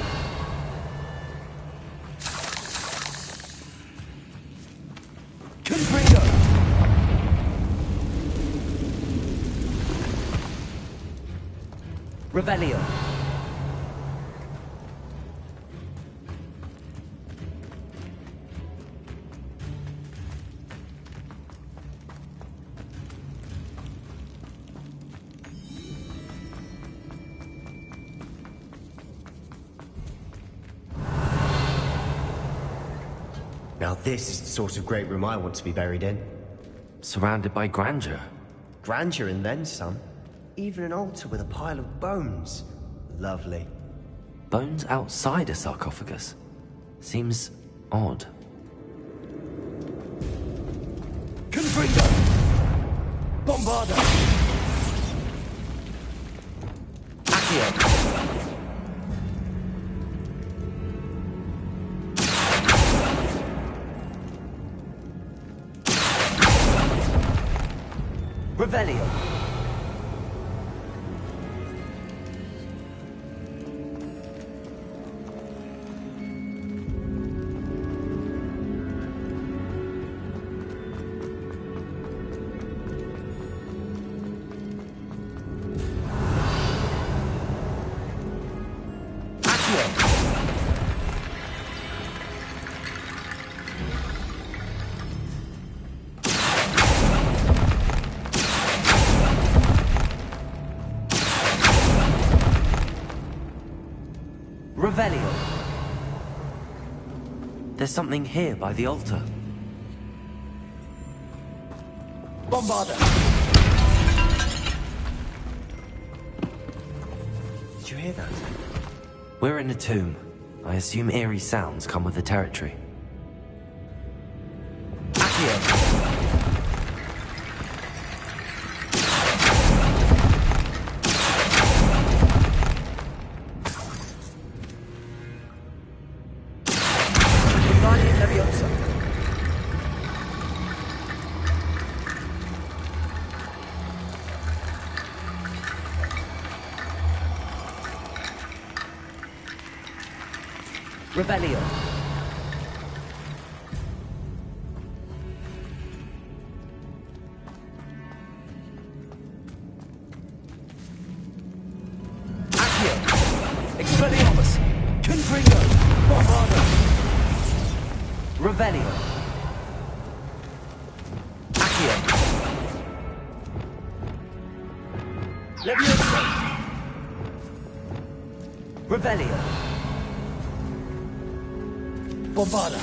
[SPEAKER 7] Confringo. Revelio.
[SPEAKER 11] Now this is the sort of great room I want to be buried in.
[SPEAKER 2] Surrounded by grandeur.
[SPEAKER 11] Grandeur and then some. Even an altar with a pile of bones. Lovely.
[SPEAKER 2] Bones outside a sarcophagus? Seems odd.
[SPEAKER 7] Confringo. Bombarda. Accio. Revelio. Revelio.
[SPEAKER 2] There's something here by the altar.
[SPEAKER 7] Bombarda.
[SPEAKER 11] Did you hear that?
[SPEAKER 2] We're in a tomb. I assume eerie sounds come with the territory.
[SPEAKER 7] Accio. Revelio. Accio. Expelliarmus. Confringo. Bombarda. Revelio. Accio. Levioso. Revelio. Bombarda.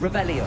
[SPEAKER 7] Revelio.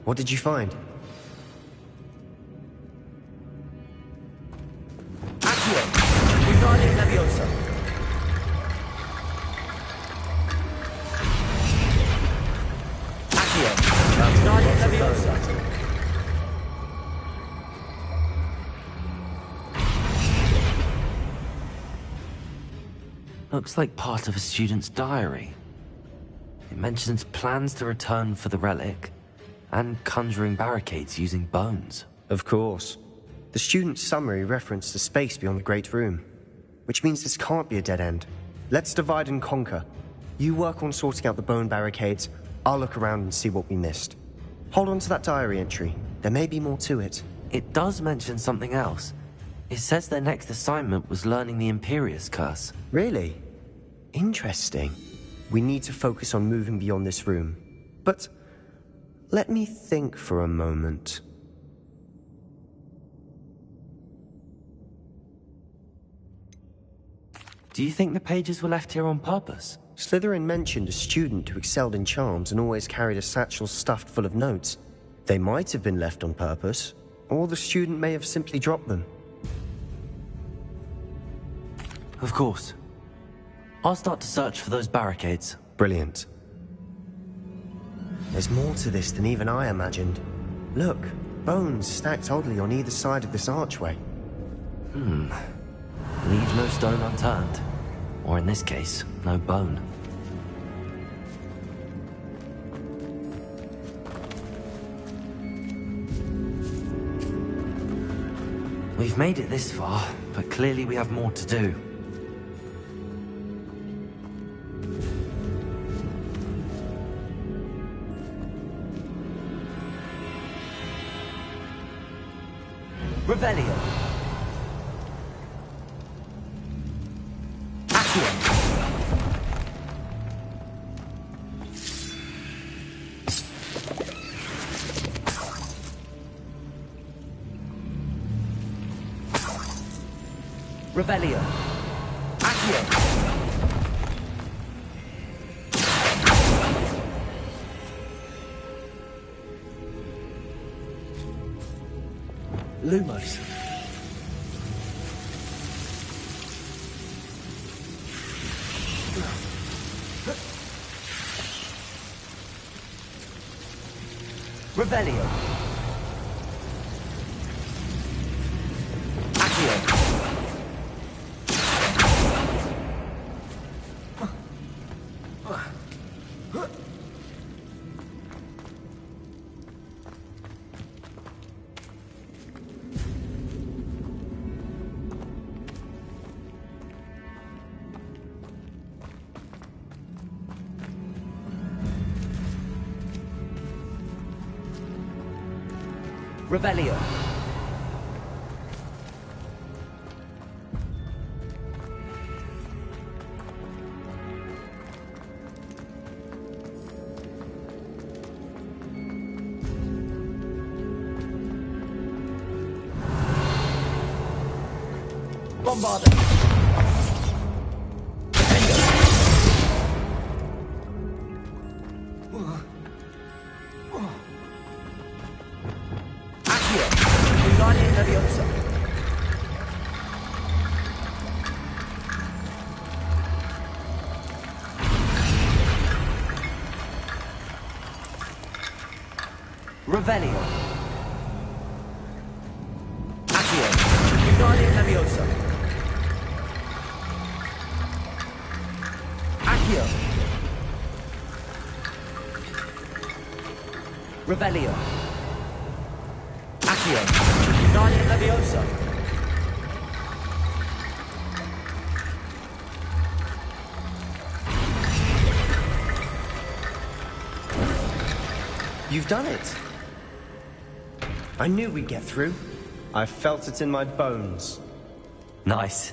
[SPEAKER 11] What did you find?
[SPEAKER 7] Accio. Unale Leviosa. Accio. Unale Leviosa.
[SPEAKER 2] Looks like part of a student's diary. It mentions plans to return for the relic, and conjuring barricades using bones.
[SPEAKER 11] Of course. The student's summary referenced a space beyond the Great Room, which means this can't be a dead end. Let's divide and conquer. You work on sorting out the bone barricades, I'll look around and see what we missed. Hold on to that diary entry. There may be more to it.
[SPEAKER 2] It does mention something else. It says their next assignment was learning the Imperius Curse.
[SPEAKER 11] Really? Interesting. We need to focus on moving beyond this room. But let me think for a moment.
[SPEAKER 2] Do you think the pages were left here on purpose?
[SPEAKER 11] Slytherin mentioned a student who excelled in charms and always carried a satchel stuffed full of notes. They might have been left on purpose, or the student may have simply dropped them.
[SPEAKER 2] Of course. I'll start to search for those barricades.
[SPEAKER 11] Brilliant. There's more to this than even I imagined. Look, bones stacked oddly on either side of this archway.
[SPEAKER 2] Leave no stone unturned. Or in this case, no bone. We've made it this far, but clearly we have more to do.
[SPEAKER 7] Revelio. Accio. Revelio. Accio.
[SPEAKER 14] Lumos.
[SPEAKER 7] Revelio. Accio. Revelio. Bombarda. Accio. Dalее Leviosa. Revelio. Accio. Dalее Leviosa. Accio. Revelio. Accio. Dalее Leviosa.
[SPEAKER 11] You've done it. I knew we'd get through. I felt it in my bones.
[SPEAKER 2] Nice.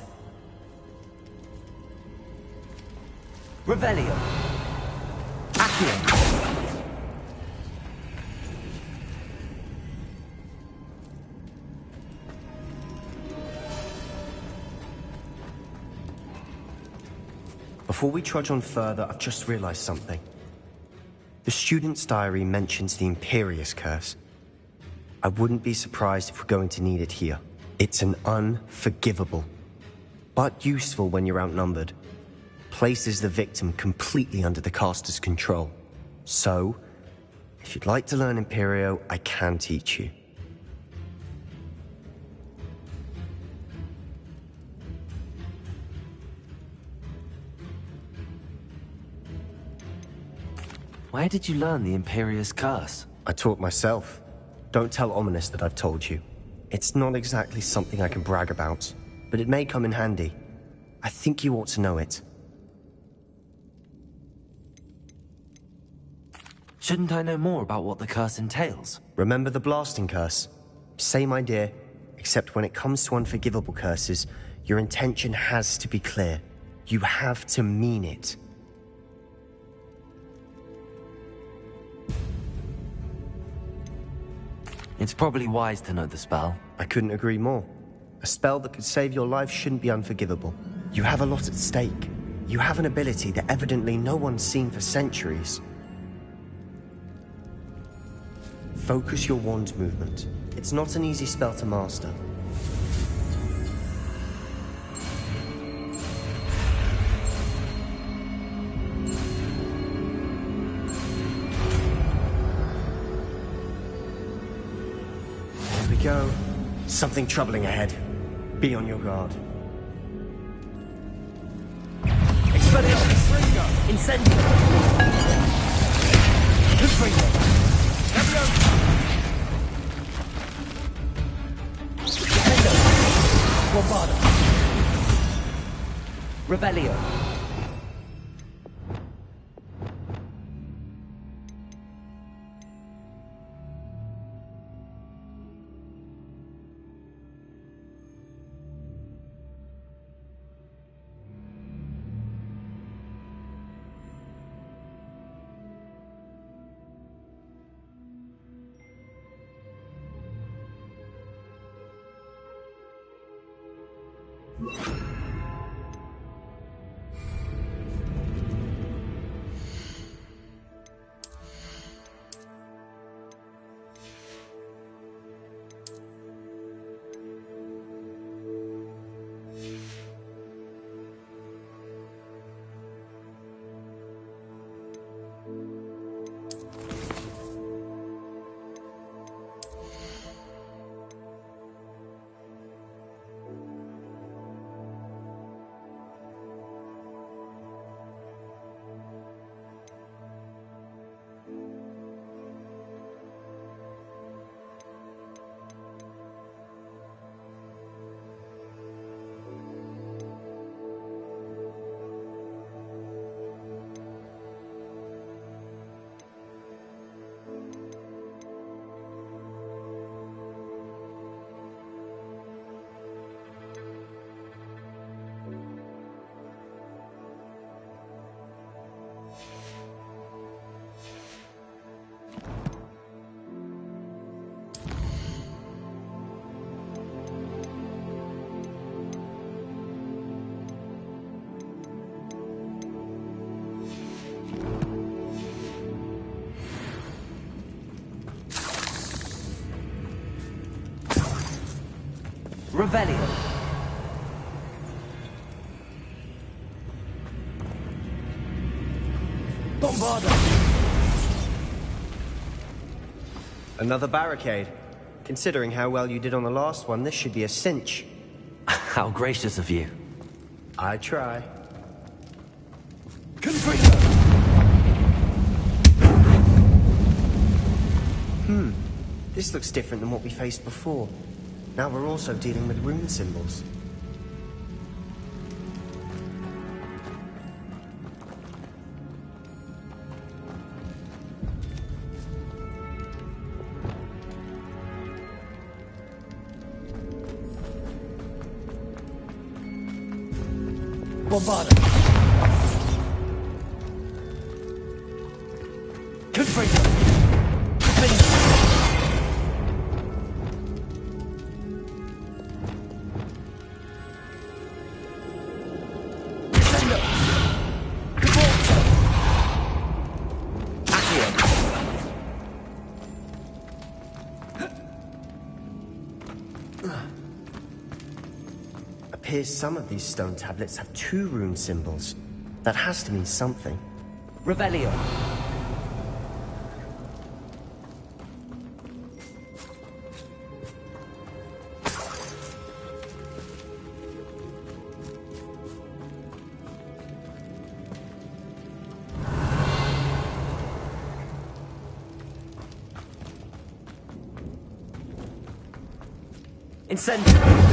[SPEAKER 7] Revelio. Accio.
[SPEAKER 11] Before we trudge on further, I've just realized something. The student's diary mentions the Imperious Curse. I wouldn't be surprised if we're going to need it here. It's an unforgivable, but useful when you're outnumbered. Places the victim completely under the caster's control. So, if you'd like to learn Imperio, I can teach you.
[SPEAKER 2] Where did you learn the Imperious Curse?
[SPEAKER 11] I taught myself. Don't tell Ominous that I've told you. It's not exactly something I can brag about, but it may come in handy. I think you ought to know it.
[SPEAKER 2] Shouldn't I know more about what the curse entails?
[SPEAKER 11] Remember the blasting curse? Same idea, except when it comes to unforgivable curses, your intention has to be clear. You have to mean it.
[SPEAKER 2] It's probably wise to know the spell.
[SPEAKER 11] I couldn't agree more. A spell that could save your life shouldn't be unforgivable. You have a lot at stake. You have an ability that evidently no one's seen for centuries. Focus your wand movement. It's not an easy spell to master. There we go. Something troubling ahead. Be on your guard.
[SPEAKER 7] Expelliarmus! Incendio! Confringo! Defendo! Bombarda! Revelio! Revelio. Bombarda.
[SPEAKER 11] Another barricade. Considering how well you did on the last one, this should be a cinch.
[SPEAKER 2] How gracious of you.
[SPEAKER 11] I try. This looks different than what we faced before. Now we're also dealing with rune symbols.
[SPEAKER 7] Bombarda. Confringo.
[SPEAKER 11] Appears some of these stone tablets have 2 rune symbols. That has to mean something.
[SPEAKER 7] Revelio. Incendio.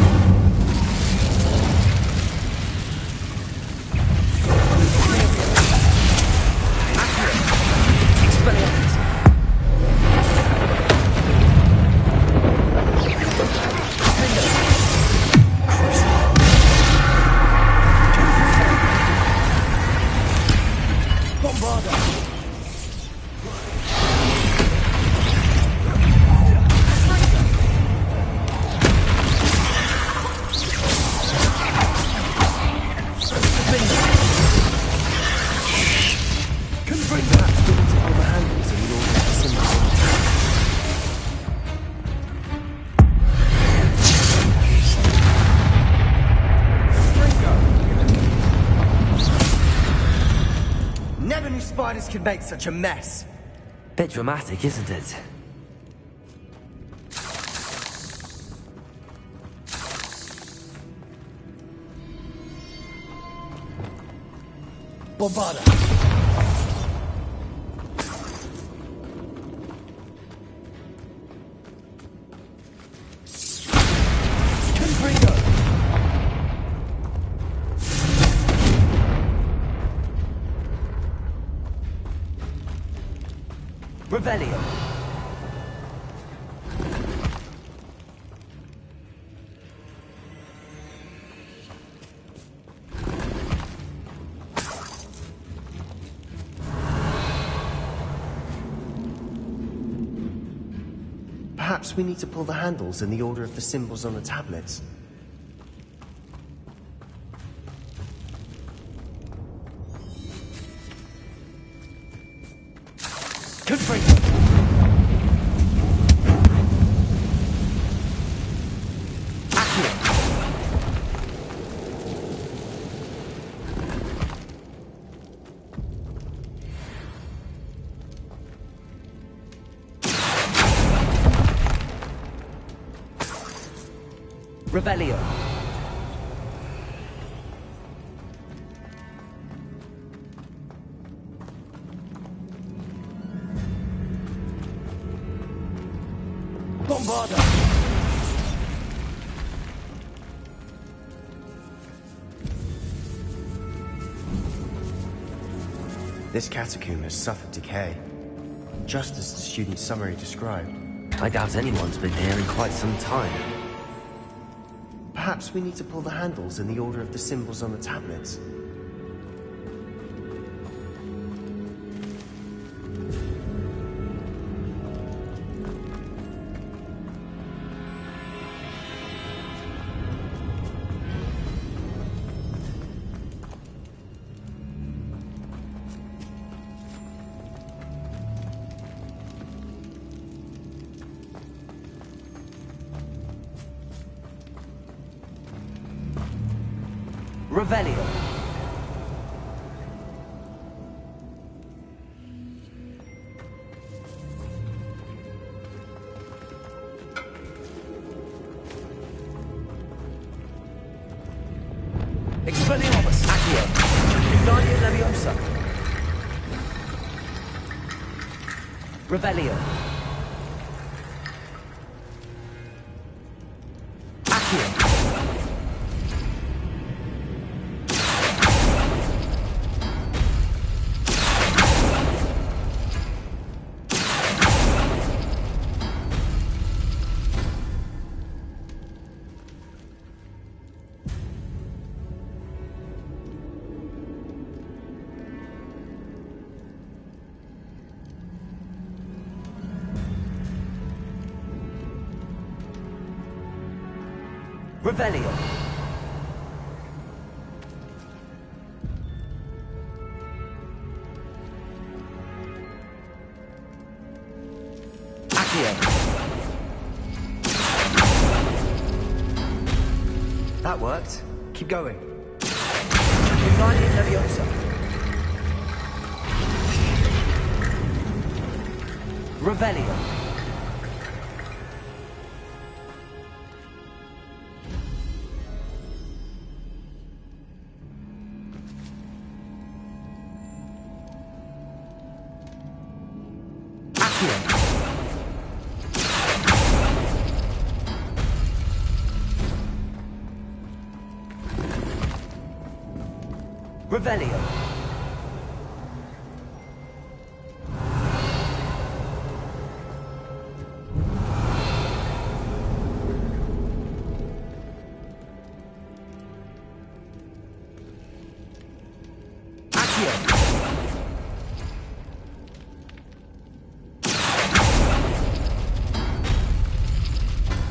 [SPEAKER 11] Spiders can make such a mess.
[SPEAKER 2] Bit dramatic, isn't it?
[SPEAKER 7] Bombarda. Confringo. Revelio.
[SPEAKER 11] Perhaps we need to pull the handles in the order of the symbols on the tablets.
[SPEAKER 7] Confringo. Revelio. Bombarda.
[SPEAKER 11] This catacomb has suffered decay, just as the student summary described.
[SPEAKER 2] I doubt anyone's been here in quite some time.
[SPEAKER 11] Perhaps we need to pull the handles in the order of the symbols on the tablets.
[SPEAKER 7] Revelio. Expelliarmus. Accio. Ignitia Leviosa. Revelio. Accio. Revelio. Accio. That worked. Keep going. Ignitia Leviosa. Revelio. Revelio. Accio.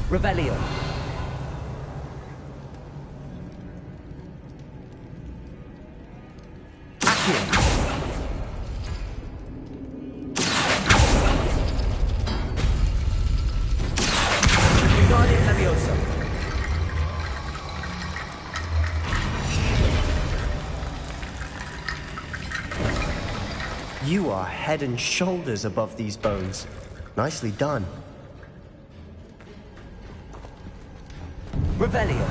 [SPEAKER 7] Revelio. You are head and shoulders above these bones. Nicely done. Revelio.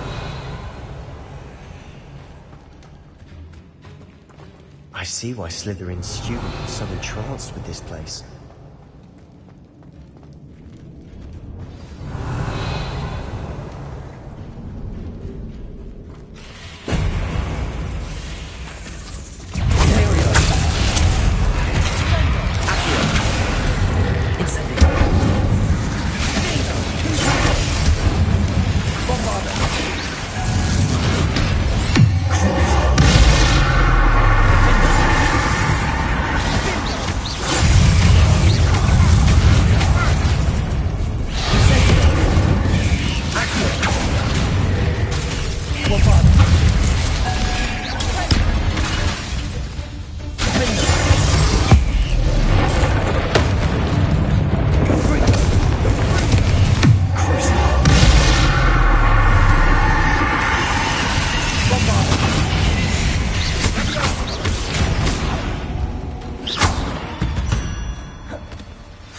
[SPEAKER 7] I see why Slytherin's student was so entranced with this place.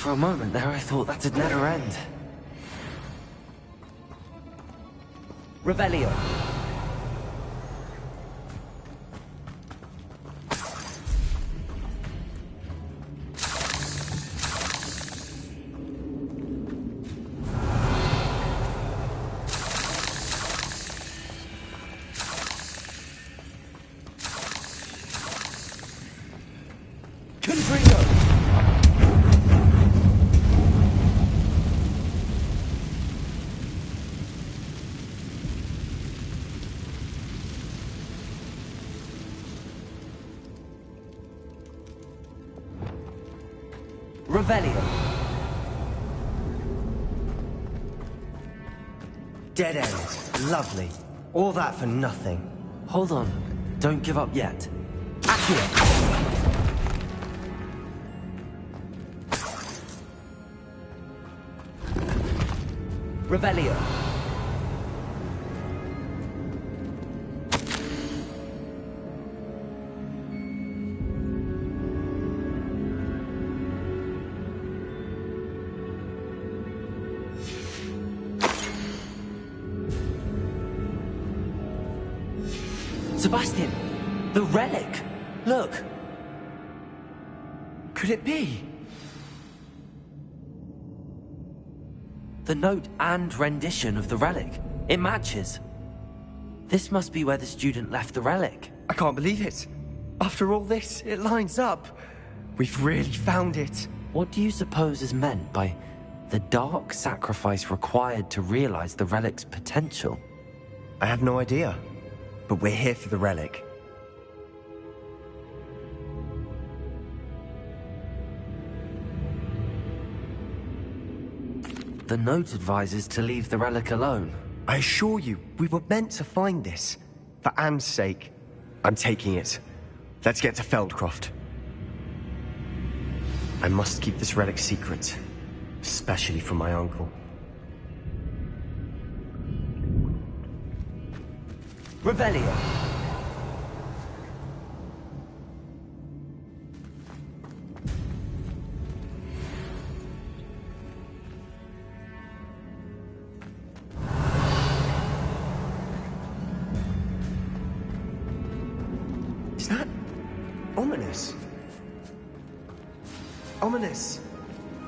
[SPEAKER 7] For a moment there, I thought that'd never end. Revelio. Revelio. Dead end. Lovely. All that for nothing.
[SPEAKER 2] Hold on. Don't give up yet.
[SPEAKER 7] Accio. Revelio.
[SPEAKER 2] Sebastian! The relic! Look! Could it be? The note and rendition of the relic. It matches. This must be where the student left the relic.
[SPEAKER 7] I can't believe it. After all this, it lines up. We've really found it.
[SPEAKER 2] What do you suppose is meant by the dark sacrifice required to realize the relic's potential?
[SPEAKER 7] I have no idea. But we're here for the relic.
[SPEAKER 2] The note advises to leave the relic alone.
[SPEAKER 7] I assure you, we were meant to find this. For Anne's sake. I'm taking it. Let's get to Feldcroft. I must keep this relic secret. Especially from my uncle.
[SPEAKER 2] Revelio!
[SPEAKER 7] Is that ominous? Ominous.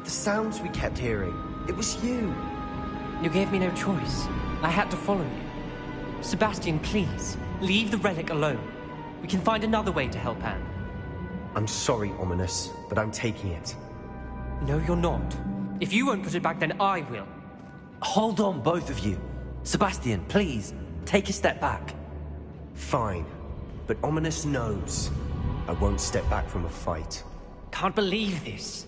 [SPEAKER 7] The sounds we kept hearing. It was you.
[SPEAKER 4] You gave me no choice. I had to follow you. Sebastian, please, leave the relic alone. We can find another way to help Anne.
[SPEAKER 7] I'm sorry, Ominous, but I'm taking it.
[SPEAKER 4] No, you're not. If you won't put it back, then I will.
[SPEAKER 2] Hold on, both of you. Sebastian, please, take a step back.
[SPEAKER 7] Fine, but Ominous knows I won't step back from a fight.
[SPEAKER 4] Can't believe this.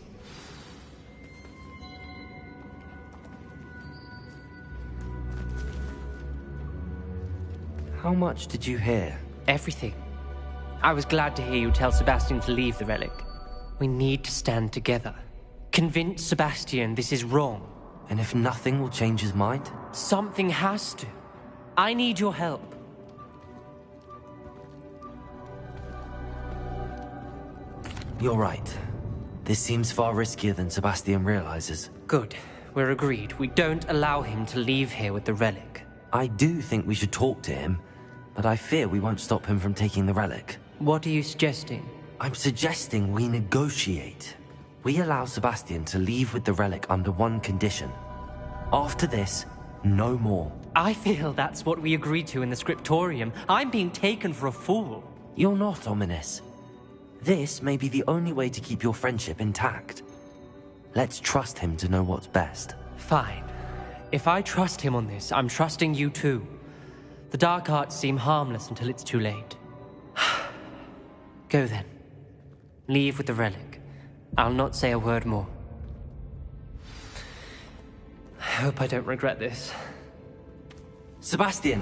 [SPEAKER 2] How much did you hear?
[SPEAKER 4] Everything. I was glad to hear you tell Sebastian to leave the relic. We need to stand together. Convince Sebastian this is wrong.
[SPEAKER 2] And if nothing will change his mind?
[SPEAKER 4] Something has to. I need your help.
[SPEAKER 2] You're right. This seems far riskier than Sebastian realizes.
[SPEAKER 4] Good. We're agreed. We don't allow him to leave here with the relic.
[SPEAKER 2] I do think we should talk to him, but I fear we won't stop him from taking the relic.
[SPEAKER 4] What are you suggesting?
[SPEAKER 2] I'm suggesting we negotiate. We allow Sebastian to leave with the relic under one condition. After this, no more.
[SPEAKER 4] I feel that's what we agreed to in the scriptorium. I'm being taken for a fool.
[SPEAKER 2] You're not, Ominous. This may be the only way to keep your friendship intact. Let's trust him to know what's best.
[SPEAKER 4] Fine. If I trust him on this, I'm trusting you too. The dark arts seem harmless until it's too late. Go then. Leave with the relic. I'll not say a word more. I hope I don't regret this.
[SPEAKER 2] Sebastian,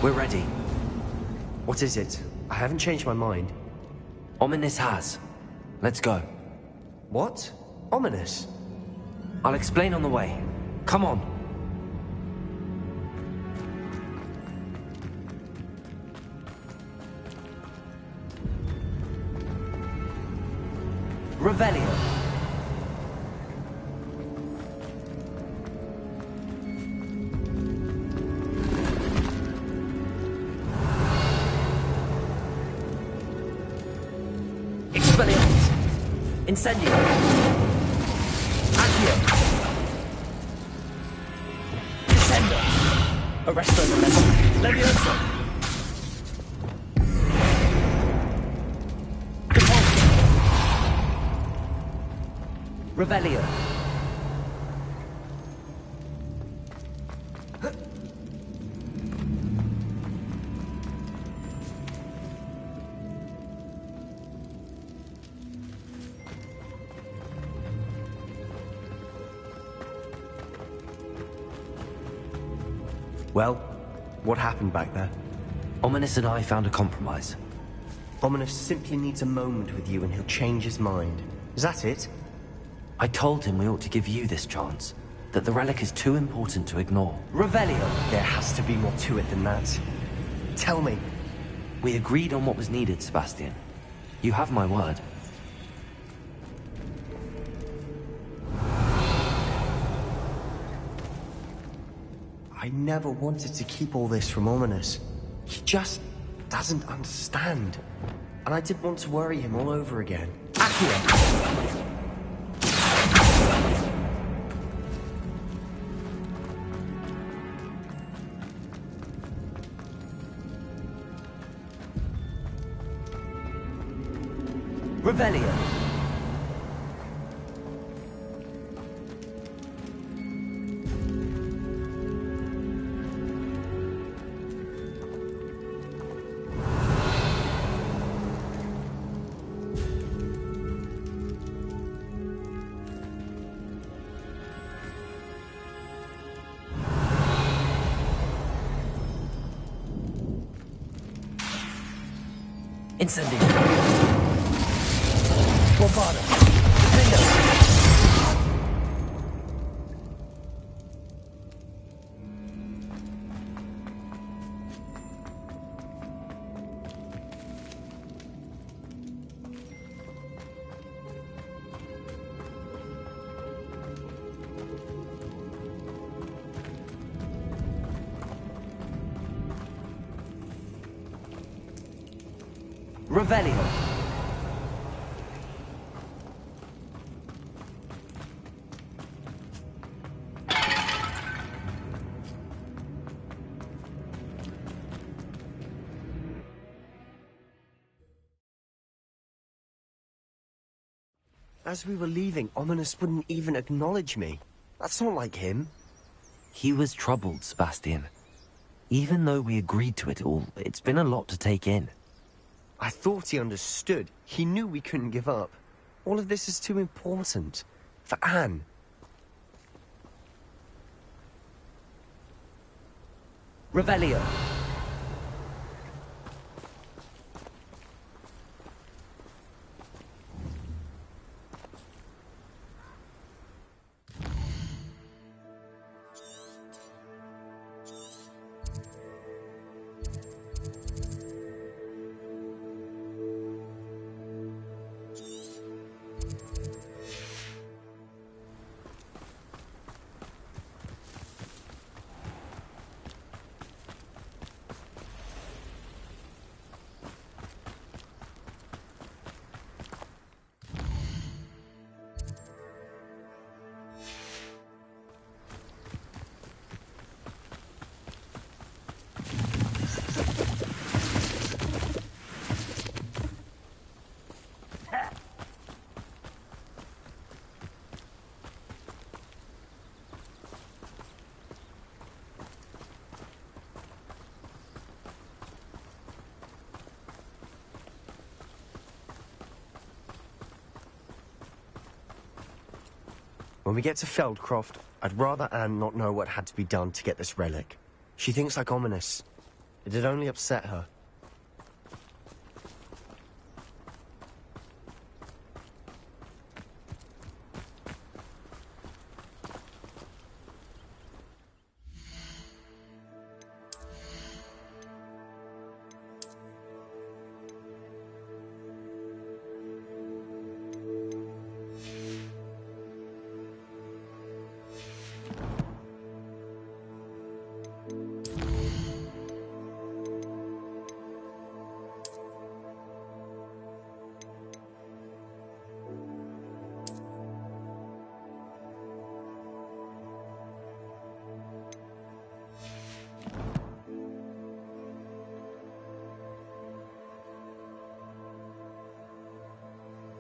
[SPEAKER 2] we're ready.
[SPEAKER 7] What is it? I haven't changed my mind.
[SPEAKER 2] Ominous has. Let's go.
[SPEAKER 7] What? Ominous?
[SPEAKER 2] I'll explain on the way. Come on. Revelio. Expelliarmus. Incendio. Accio. Descendo. Arresto Levioso. Revelio.
[SPEAKER 7] Well, what happened back there?
[SPEAKER 2] Ominous and I found a compromise.
[SPEAKER 7] Ominous simply needs a moment with you and he'll change his mind. Is that it?
[SPEAKER 2] I told him we ought to give you this chance. That the relic is too important to ignore. Revelio!
[SPEAKER 7] There has to be more to it than that. Tell me.
[SPEAKER 2] We agreed on what was needed, Sebastian. You have my word.
[SPEAKER 7] I never wanted to keep all this from Ominous. He just doesn't understand. And I didn't want to worry him all over again. Accio!
[SPEAKER 2] Revelio. Incendio. Bombado. Revelio.
[SPEAKER 7] As we were leaving, Ominous wouldn't even acknowledge me. That's not like him.
[SPEAKER 2] He was troubled, Sebastian. Even though we agreed to it all, it's been a lot to take in.
[SPEAKER 7] I thought he understood. He knew we couldn't give up. All of this is too important. For Anne.
[SPEAKER 2] Revelio.
[SPEAKER 7] When we get to Feldcroft, I'd rather Anne not know what had to be done to get this relic. She thinks like Ominous. It'd only upset her.